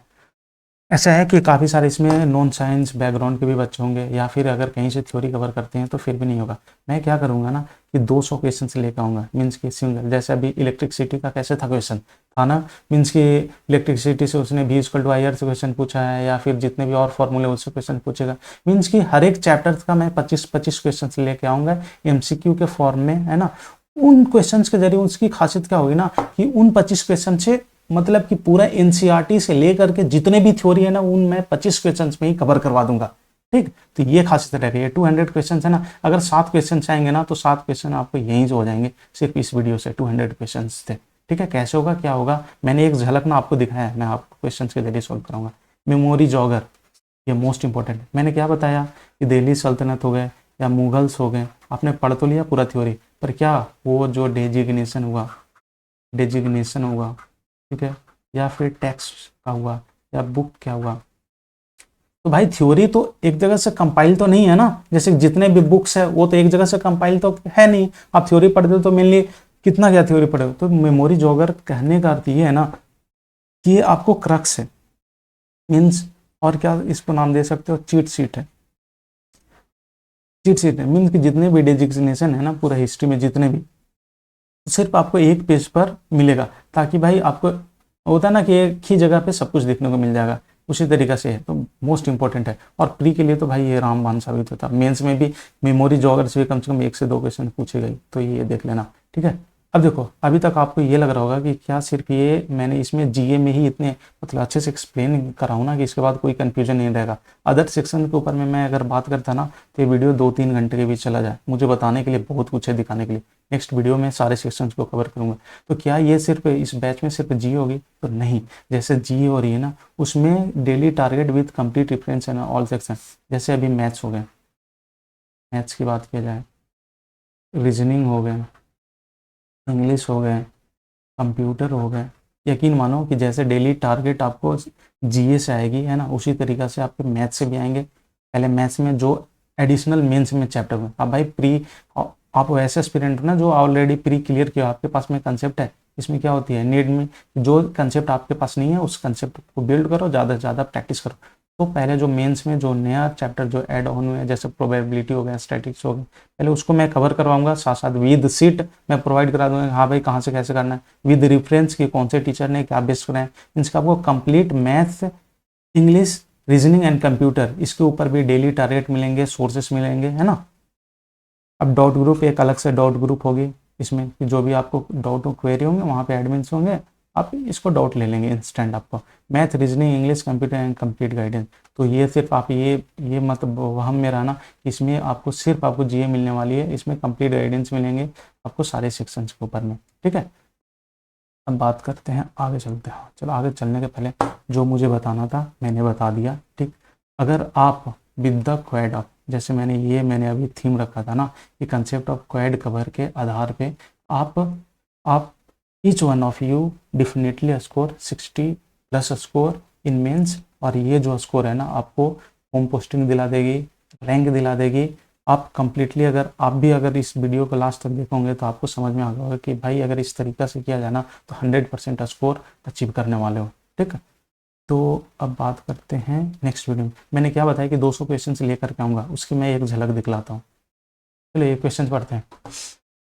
[SPEAKER 1] ऐसा है कि काफ़ी सारे इसमें नॉन साइंस बैकग्राउंड के भी बच्चे होंगे, या फिर अगर कहीं से थ्योरी कवर करते हैं तो फिर भी नहीं होगा। मैं क्या करूँगा ना कि 200 क्वेश्चन से लेकर आऊँगा, मीन्स कि सिंगल, जैसे अभी इलेक्ट्रिसिटी का कैसे था क्वेश्चन था ना, मीन्स कि इलेक्ट्रिसिटी से उसने V = IR से क्वेश्चन पूछा है, या फिर जितने भी और फॉर्मूले उससे क्वेश्चन पूछेगा, मीन्स कि हर एक चैप्टर का मैं 25 क्वेश्चन से लेके आऊँगा एमसीक्यू के फॉर्म में, है ना। उन क्वेश्चन के जरिए उसकी खासियत क्या होगी ना कि उन 25 क्वेश्चन से मतलब कि पूरा एनसीईआरटी से लेकर के जितने भी थ्योरी है ना, उन मैं 25 क्वेश्चन में ही कवर करवा दूंगा, ठीक। तो ये खासियत रहेगी। ये 200 क्वेश्चन है ना, अगर 7 क्वेश्चन आएंगे ना तो 7 क्वेश्चन आपको यहीं से हो जाएंगे सिर्फ इस वीडियो से, 200 क्वेश्चन थे, ठीक है। कैसे होगा क्या होगा मैंने एक झलक ना आपको दिखाया है, मैं आपको क्वेश्चन के जरिए सॉल्व कराऊंगा। मेमोरी जॉगर, ये मोस्ट इंपॉर्टेंट। मैंने क्या बताया कि दिल्ली सल्तनत हो गए या मुगल्स हो गए, आपने पढ़ तो लिया पूरा थ्योरी, पर क्या वो जो डेजिग्नेशन हुआ, ठीक है, या फिर टैक्स का हुआ, या बुक क्या हुआ, तो भाई थ्योरी तो एक जगह से कंपाइल तो नहीं है ना। जैसे जितने भी बुक्स है वो तो एक जगह से कंपाइल तो है नहीं। आप थ्योरी पढ़ते हो तो मेनली कितना क्या थ्योरी पढ़े हो। तो मेमोरी जॉगर कहने का अर्थ ये है ना कि ये आपको क्रक्स है, मीन्स, और क्या इसको नाम दे सकते हो, चीट सीट है। चीट सीट है मीन्स कि जितने भी डेजिग्नेशन है ना पूरा हिस्ट्री में जितने भी, सिर्फ आपको एक पेज पर मिलेगा, ताकि भाई आपको होता है ना कि एक ही जगह पे सब कुछ देखने को मिल जाएगा। उसी तरीका से है तो मोस्ट इंपॉर्टेंट है। और प्री के लिए तो भाई ये रामबाण साबित होता है। मेंस में भी मेमोरी जॉगर से भी कम से कम 1 से 2 क्वेश्चन पूछे गए, तो ये देख लेना, ठीक है। अब देखो अभी तक आपको ये लग रहा होगा कि क्या सिर्फ ये मैंने इसमें जीए में ही इतने मतलब अच्छे से एक्सप्लेन कराऊँ ना कि इसके बाद कोई कंफ्यूजन नहीं रहेगा। अदर सेक्शन के ऊपर में मैं अगर बात करता ना तो ये वीडियो 2-3 घंटे के बीच चला जाए। मुझे बताने के लिए बहुत कुछ है, दिखाने के लिए। नेक्स्ट वीडियो में सारे सेक्शंस को कवर करूंगा। तो क्या ये सिर्फ इस बैच में सिर्फ जी होगी, तो नहीं। जैसे जी हो रही है ना उसमें daily target with complete reference है ना ऑल सेक्शन। जैसे अभी मैथ्स हो गए, मैथ्स की बात किया जाए, रीजनिंग हो गए, इंग्लिश हो गए, कंप्यूटर हो गए। यकीन मानो कि जैसे डेली टारगेट आपको जीए से आएगी है ना, उसी तरीका से आपके मैथ से भी आएंगे। पहले मैथ्स में जो एडिशनल मेंस में चैप्टर में, अब भाई प्री, आप वैसे एस्पिरेंट हो ना जो ऑलरेडी प्री क्लियर किया, आपके पास में कंसेप्ट है। इसमें क्या होती है, नीड में जो कंसेप्ट आपके पास नहीं है उस कंसेप्ट को बिल्ड करो, ज़्यादा से ज़्यादा प्रैक्टिस करो। तो पहले जो मेंस में जो नया चैप्टर जो ऐड ऑन हुए, जैसे प्रोबेबिलिटी हो गया, स्टैटिक्स हो गया, पहले उसको मैं कवर करवाऊंगा। साथ साथ विद सीट मैं प्रोवाइड करा दूंगा, हाँ भाई कहाँ से कैसे करना है, विद रेफरेंस की कौन से टीचर ने क्या बेस्ट कराया। इनका आपको complete maths, English, reasoning and computer, इसके ऊपर भी डेली टारगेट मिलेंगे, सोर्सेस मिलेंगे, है ना। अब डॉट ग्रुप एक अलग से डॉट ग्रुप होगी, इसमें जो भी आपको डाउट क्वेरी होंगे वहाँ पे एडमिन्स होंगे, आप इसको डाउट ले लेंगे इंस्टेंट। आपको math, reasoning, English, computer and complete guidance. तो ये सिर्फ आप ये मतलब वहम में रहना, इसमें आपको सिर्फ आपको जीए मिलने वाली है, इसमें कंप्लीट गाइडेंस मिलेंगे आपको सारे सेक्शंस के ऊपर में, ठीक है। अब बात करते हैं, आगे चलते हैं। चलो आगे चलने के पहले जो मुझे बताना था मैंने बता दिया, ठीक। अगर आप विद द क्वेड ऑफ, जैसे मैंने अभी थीम रखा था ना कि कंसेप्ट ऑफ क्वेड कवर के आधार पे आप each one of you definitely score 60+ score in mains. और ये जो स्कोर है ना आपको होम पोस्टिंग दिला देगी, रैंक दिला देगी। आप कंप्लीटली अगर इस वीडियो को लास्ट तक देखोगे तो आपको समझ में आ जाएगा कि भाई अगर इस तरीका से किया जाए ना तो 100% स्कोर अचीव करने वाले हो, ठीक है। तो अब बात करते हैं नेक्स्ट वीडियो में। मैंने क्या बताया कि 200 क्वेश्चन लेकर के आऊँगा, उसकी मैं एक झलक दिखलाता हूँ। चलिए ये क्वेश्चन पढ़ते हैं।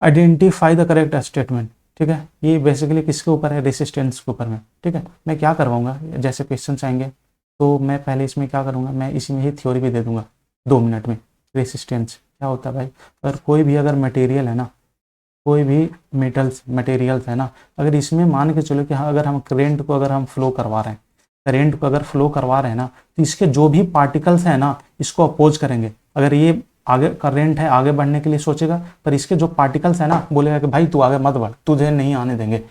[SPEAKER 1] आइडेंटिफाई द करेक्ट स्टेटमेंट, ठीक है। ये बेसिकली किसके ऊपर है, रेसिस्टेंस के ऊपर में, ठीक है। मैं क्या करवाऊंगा, जैसे क्वेश्चन आएंगे तो मैं पहले इसमें क्या करूँगा, मैं इसी में ही थ्योरी भी दे दूंगा 2 मिनट में। रेसिस्टेंस क्या होता है भाई, पर कोई भी अगर मटेरियल है ना, कोई भी मटेरियल्स है ना, अगर इसमें मान के चलो कि हाँ अगर हम करेंट को अगर हम फ्लो करवा रहे हैं, करेंट को अगर फ्लो करवा रहे हैं ना, तो इसके जो भी पार्टिकल्स हैं ना इसको अपोज करेंगे। अगर ये आगे करेंट है आगे बढ़ने के लिए सोचेगा, पर इसके जो पार्टिकल्स है ना बोलेगा कि भाई तू आगे मत बढ़, तुझे नहीं आने देंगे।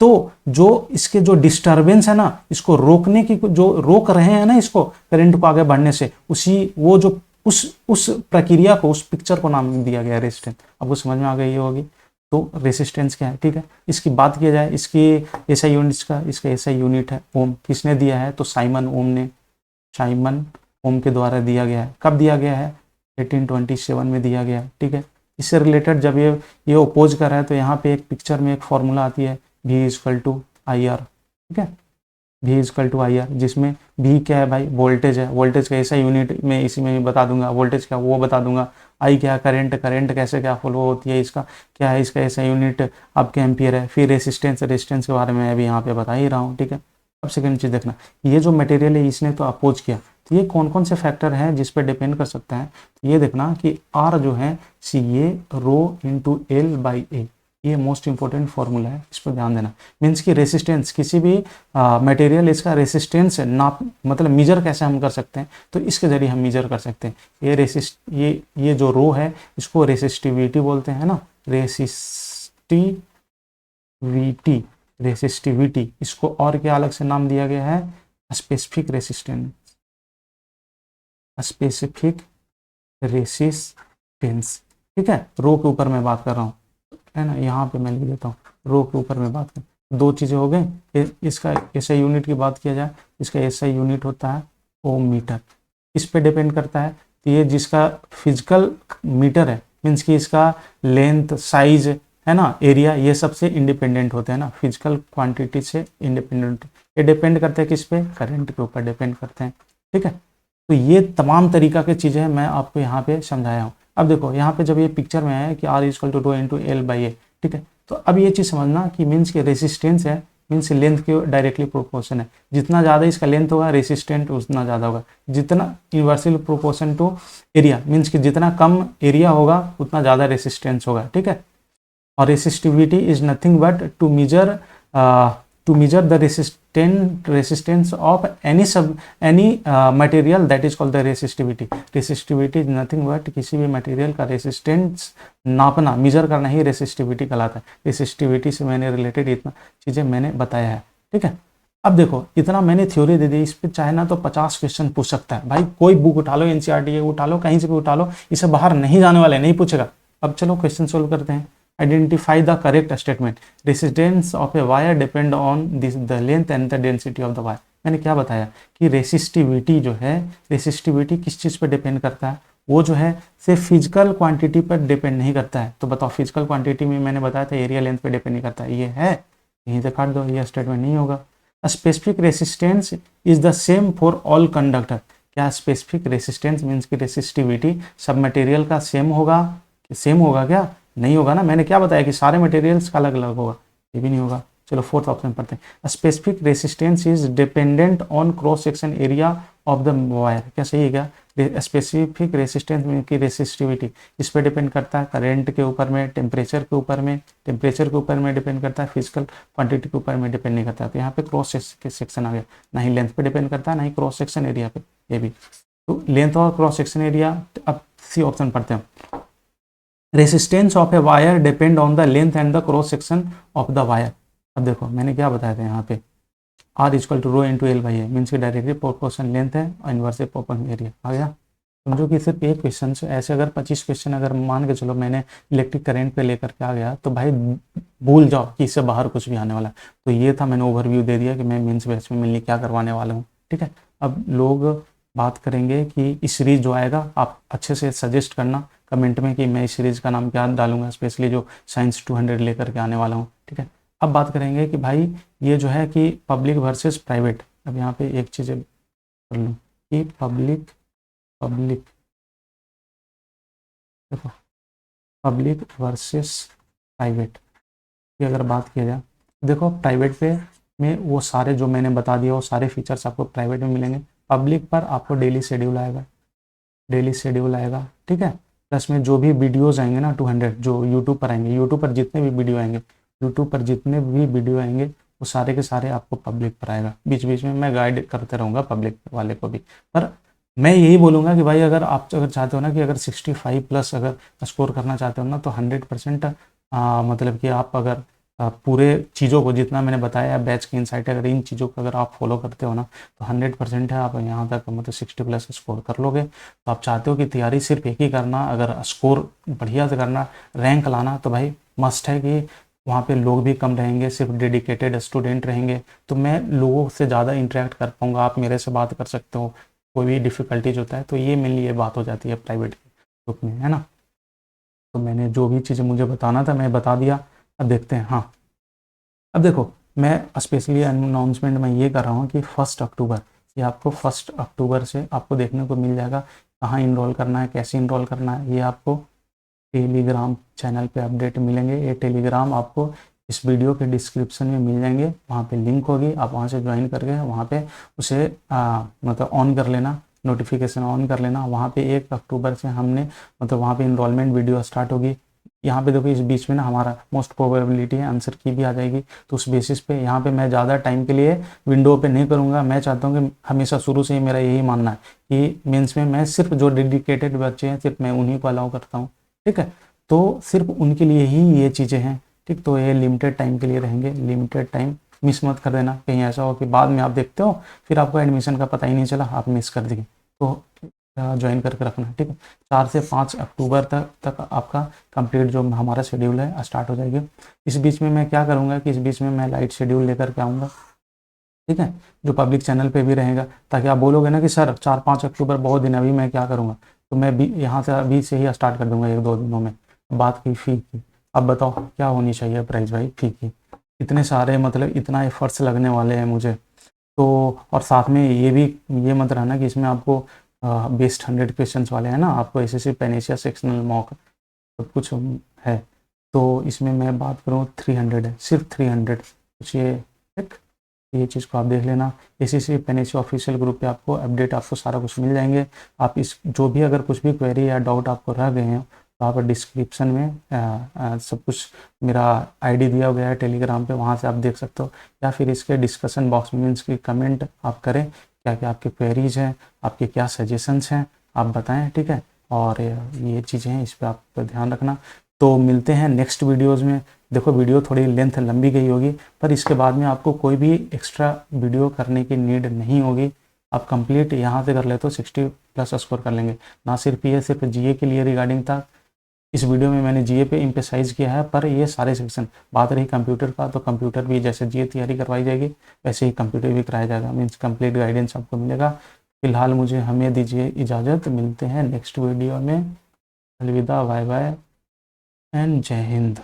[SPEAKER 1] तो जो इसके जो डिस्टरबेंस है ना, इसको रोकने की, जो रोक रहे हैं ना इसको करंट को आगे बढ़ने से, उसी वो जो उस प्रक्रिया को, उस पिक्चर को नाम दिया गया रेजिस्टेंस। आपको समझ में आ गई होगी। तो रेसिस्टेंस क्या है, ठीक है। इसकी बात किया जाए, इसकी एसआई यूनिट्स का, इसका एसआई यूनिट है ओम। किसने दिया है, तो साइमन ओम के द्वारा दिया गया है। कब दिया गया है, 1827 में दिया गया है, ठीक है। इससे रिलेटेड जब ये ओपोज कर रहा है तो यहाँ पे एक पिक्चर में एक फॉर्मूला आती है V=IR, ठीक है। V=IR, जिसमें V क्या है भाई, वोल्टेज है। वोल्टेज का ऐसा यूनिट में इसी में बता दूंगा, वोल्टेज का वो बता दूंगा। I क्या, करंट कैसे क्या फॉलो होती है, इसका क्या है, इसका ऐसा यूनिट आपके एम्पियर है। फिर रेसिस्टेंस के बारे में अभी यहाँ पे बता ही रहा हूँ, ठीक है। अब सेकंड चीज़ देखना, ये जो मटेरियल है इसने तो अपोज किया, तो ये कौन कौन से फैक्टर हैं जिस पर डिपेंड कर सकता है। तो ये देखना कि R जो है CA ρ×L/A, ये मोस्ट इंपॉर्टेंट फॉर्मूला है, इस पर ध्यान देना। मीन्स की रेसिस्टेंस, किसी भी मटेरियल इसका रेसिस्टेंस नाप मतलब मेजर कैसे हम कर सकते हैं, तो इसके जरिए हम मेजर कर सकते हैं। ये जो रो है इसको रेसिस्टिविटी बोलते हैं ना, रेसिस्टिविटी। इसको और क्या अलग से नाम दिया गया है, स्पेसिफिक रेसिस्टेंस, ठीक है। रो के ऊपर मैं बात कर रहा हूँ, है ना, यहाँ पे मैं लिख देता हूँ, रो के ऊपर में बात करें, दो चीज़ें हो गई। इसका एसआई यूनिट की बात किया जाए, इसका एसआई यूनिट होता है ओम मीटर, इस पे डिपेंड करता है। तो ये जिसका फिजिकल मीटर है, मीन्स कि इसका लेंथ, साइज, है ना, एरिया, ये सबसे इंडिपेंडेंट होते हैं ना, फिजिकल क्वांटिटी से इंडिपेंडेंट। ये डिपेंड करते हैं किस पे, करंट के ऊपर डिपेंड करते हैं। ठीक है, तो ये तमाम तरीका की चीज़ें मैं आपको यहाँ पे समझाया हूँ। अब देखो यहाँ पे जब ये पिक्चर में है कि R equal to rho into L by A, ठीक है, तो अब ये चीज़ समझना कि मीन्स के रेसिस्टेंस है, मीन्स लेंथ के डायरेक्टली प्रोपोर्शन है। जितना ज़्यादा इसका लेंथ होगा रेसिस्टेंट उतना ज़्यादा होगा, जितना inversely proportion to area, means कि जितना कम एरिया होगा उतना ज़्यादा रेसिस्टेंस होगा। ठीक है, और resistivity is nothing but to measure the resistance of any material, that is called the resistivity. resistivity is nothing but किसी भी मटेरियल का रेसिस्टेंस नापना, मेजर करना ही रेसिस्टिविटी कहलाता है। रेसिस्टिविटी से मैंने रिलेटेड इतना चीज़ें मैंने बताया है। ठीक है, अब देखो इतना मैंने थ्योरी दे दी, इस पर चाहे ना तो 50 क्वेश्चन पूछ सकता है। भाई कोई बुक उठा लो, एनसीईआरटी उठा लो, कहीं से भी उठा लो, इसे बाहर नहीं जाने वाले, नहीं पूछेगा। अब चलो क्वेश्चन सोल्व करते हैं। Identify the correct statement. Resistance of a wire depend on the length and the density of the wire. मैंने क्या बताया कि रेसिस्टिविटी जो है, रेसिस्टिविटी किस चीज़ पर डिपेंड करता है, वो जो है सिर्फ फिजिकल क्वांटिटी पर डिपेंड नहीं करता है। तो बताओ, फिजिकल क्वांटिटी में मैंने बताया था एरिया लेंथ पे डिपेंड नहीं करता है, ये है, यहीं से काट दो, ये स्टेटमेंट नहीं होगा। Specific resistance is the same for all conductor. क्या स्पेसिफिक रेसिस्टेंस मीन्स की रेसिस्टिविटी सब मटेरियल का सेम होगा? सेम होगा क्या? नहीं होगा ना। मैंने क्या बताया कि सारे मटेरियल्स का अलग अलग होगा, ये भी नहीं होगा। चलो फोर्थ ऑप्शन पढ़ते हैं। Specific resistance is dependent on cross section area of the wire. क्या सही है क्या? स्पेसिफिक रेसिस्टेंस की रेसिस्टिविटी इस पर डिपेंड करता है करंट के ऊपर में, टेम्परेचर के ऊपर में, टेम्परेचर के ऊपर में डिपेंड करता है, फिजिकल क्वांटिटी के ऊपर में डिपेंड नहीं करता। तो यहाँ पे क्रॉस सेक्शन आ गया, ना ही लेंथ पे डिपेंड करता है, ना ही क्रॉस सेक्शन एरिया पे, ये भी। तो लेंथ और क्रॉस सेक्शन एरिया। अब सी ऑप्शन पढ़ते हैं। Resistance of a wire depend on the length and the cross section of the wire. अब देखो मैंने क्या बताया था यहाँ पे, R equal to rho into L by A, means की डायरेक्टली प्रोपोर्शन लेंथ है और इन्वर्सली प्रोपोर्शन एरिया। आ गया? समझो कि सिर्फ एक क्वेश्चन से ऐसे अगर 25 क्वेश्चन अगर मान के चलो मैंने इलेक्ट्रिक करंट पे लेकर के आ गया, तो भाई भूल जाओ कि इससे बाहर कुछ भी आने वाला है। तो ये था, मैंने ओवरव्यू दे दिया कि मैं मेंस बैच में मेनली क्या करवाने वाला हूँ। ठीक है, अब लोग बात करेंगे कि इस सीरीज जो आएगा आप अच्छे से सजेस्ट करना कमेंट में कि मैं इस सीरीज़ का नाम क्या डालूंगा, स्पेशली जो साइंस 200 लेकर के आने वाला हूँ। ठीक है, अब बात करेंगे कि भाई ये जो है कि पब्लिक वर्सेस प्राइवेट। अब यहाँ पे एक चीज़ कर लूँ कि पब्लिक देखो, पब्लिक वर्सेस प्राइवेट की अगर बात किया जाए, देखो प्राइवेट पे में वो सारे जो मैंने बता दिया वो सारे फीचर्स आपको प्राइवेट में मिलेंगे। पब्लिक पर आपको डेली शेड्यूल आएगा, ठीक है। प्लस में जो भी वीडियोस आएंगे ना 200 जो यूट्यूब पर आएंगे, यूट्यूब पर जितने भी वीडियो आएंगे वो सारे के सारे आपको पब्लिक पर आएगा। बीच बीच में मैं गाइड करते रहूँगा पब्लिक वाले को भी। पर मैं यही बोलूँगा कि भाई अगर आप अगर चाहते हो ना कि अगर 65 प्लस अगर स्कोर करना चाहते हो ना, तो 100% मतलब कि आप अगर पूरे चीज़ों को जितना मैंने बताया बैच की इनसाइट, अगर इन चीज़ों को अगर आप फॉलो करते हो ना, तो 100% है आप यहाँ तक मतलब 60 प्लस स्कोर कर लोगे। तो आप चाहते हो कि तैयारी सिर्फ एक ही करना, अगर स्कोर बढ़िया से करना, रैंक लाना, तो भाई मस्ट है कि वहाँ पे लोग भी कम रहेंगे, सिर्फ डेडिकेटेड स्टूडेंट रहेंगे, तो मैं लोगों से ज़्यादा इंटरेक्ट कर पाऊँगा, आप मेरे से बात कर सकते हो, कोई भी डिफ़िकल्टीज होता है। तो ये मेनली ये बात हो जाती है प्राइवेट के ग्रुप में, है ना। तो मैंने जो भी चीज़ें मुझे बताना था मैं बता दिया। अब देखते हैं। हाँ, अब देखो मैं स्पेशली अनाउंसमेंट में ये कर रहा हूँ कि 1 अक्टूबर, ये आपको 1 अक्टूबर से आपको देखने को मिल जाएगा कहाँ इनरोल करना है, कैसे इनरोल करना है, ये आपको टेलीग्राम चैनल पे अपडेट मिलेंगे। ये टेलीग्राम आपको इस वीडियो के डिस्क्रिप्शन में मिल जाएंगे, वहाँ पे लिंक होगी, आप वहाँ से ज्वाइन करके वहाँ पे उसे मतलब ऑन कर लेना, नोटिफिकेशन ऑन कर लेना। वहाँ पे 1 अक्टूबर से हमने मतलब वहाँ पे इनरोलमेंट वीडियो स्टार्ट होगी। यहाँ पे देखो इस बीच में ना हमारा मोस्ट प्रोबेबिलिटी है आंसर की भी आ जाएगी, तो उस बेसिस पे यहाँ पे मैं ज़्यादा टाइम के लिए विंडो पे नहीं करूँगा। मैं चाहता हूँ कि हमेशा शुरू से ही मेरा यही मानना है कि मेंस में मैं सिर्फ जो डेडिकेटेड बच्चे हैं सिर्फ मैं उन्हीं को अलाउ करता हूँ। ठीक है, तो सिर्फ उनके लिए ही ये चीज़ें हैं। ठीक, तो ये लिमिटेड टाइम के लिए रहेंगे, लिमिटेड टाइम, मिस मत कर देना। कहीं ऐसा हो कि बाद में आप देखते हो फिर आपको एडमिशन का पता ही नहीं चला, आप मिस कर दिए। तो ज्वाइन करके रखना है, ठीक है। 4 से 5 अक्टूबर तक आपका कंप्लीट जो हमारा शेड्यूल है स्टार्ट हो जाएगी। इस बीच में मैं क्या करूँगा कि इस बीच में मैं लाइट शेड्यूल लेकर के आऊँगा, ठीक है, जो पब्लिक चैनल पे भी रहेगा, ताकि आप बोलोगे ना कि सर 4-5 अक्टूबर बहुत दिन, अभी मैं क्या करूँगा, तो मैं भी यहाँ से अभी से ही स्टार्ट कर दूंगा 1-2 दिनों में। बात की फ़ी की, अब बताओ क्या होनी चाहिए प्राइस भाई फ़ी की, इतने सारे मतलब इतना एफर्ट्स लगने वाले हैं मुझे तो। और साथ में ये मत रहना कि इसमें आपको बेस्ट 100 क्वेश्चन वाले हैं ना, आपको एसएससी पैनेशिया सेक्शनल मॉक सब कुछ है। तो इसमें मैं बात करूँ 300 है, सिर्फ 300 कुछ ये, ठीक, ये चीज़ को आप देख लेना। एसएससी पैनेशिया ऑफिशियल ग्रुप पे आपको अपडेट, आपको सारा कुछ मिल जाएंगे। आप इस जो भी अगर कुछ भी क्वेरी या डाउट आपको रह गए हैं तो आप डिस्क्रिप्शन में सब कुछ मेरा आईडी दिया गया है टेलीग्राम पे, वहाँ से आप देख सकते हो, या फिर इसके डिस्कशन बॉक्स में मीन्स की कमेंट आप करें, क्या क्या आपके क्वेरीज हैं, आपके क्या सजेशंस हैं, आप बताएं, ठीक है। और ये चीज़ें हैं, इस पर आप ध्यान रखना। तो मिलते हैं नेक्स्ट वीडियोज़ में। देखो वीडियो थोड़ी लेंथ लंबी गई होगी, पर इसके बाद में आपको कोई भी एक्स्ट्रा वीडियो करने की नीड नहीं होगी। आप कंप्लीट यहाँ से कर लेते हो 60+ स्कोर कर लेंगे। ना सिर्फ ये सिर्फ जीए के लिए रिगार्डिंग था, इस वीडियो में मैंने जीए पे इम्पेसाइज किया है, पर ये सारे सेक्शन। बात रही कंप्यूटर का, तो कंप्यूटर भी जैसे जीए तैयारी करवाई जाएगी वैसे ही कंप्यूटर भी कराया जाएगा, मीन्स कंप्लीट गाइडेंस आपको मिलेगा। फिलहाल मुझे हमें दीजिए इजाज़त, मिलते हैं नेक्स्ट वीडियो में। अलविदा, बाय बाय एंड जय हिंद।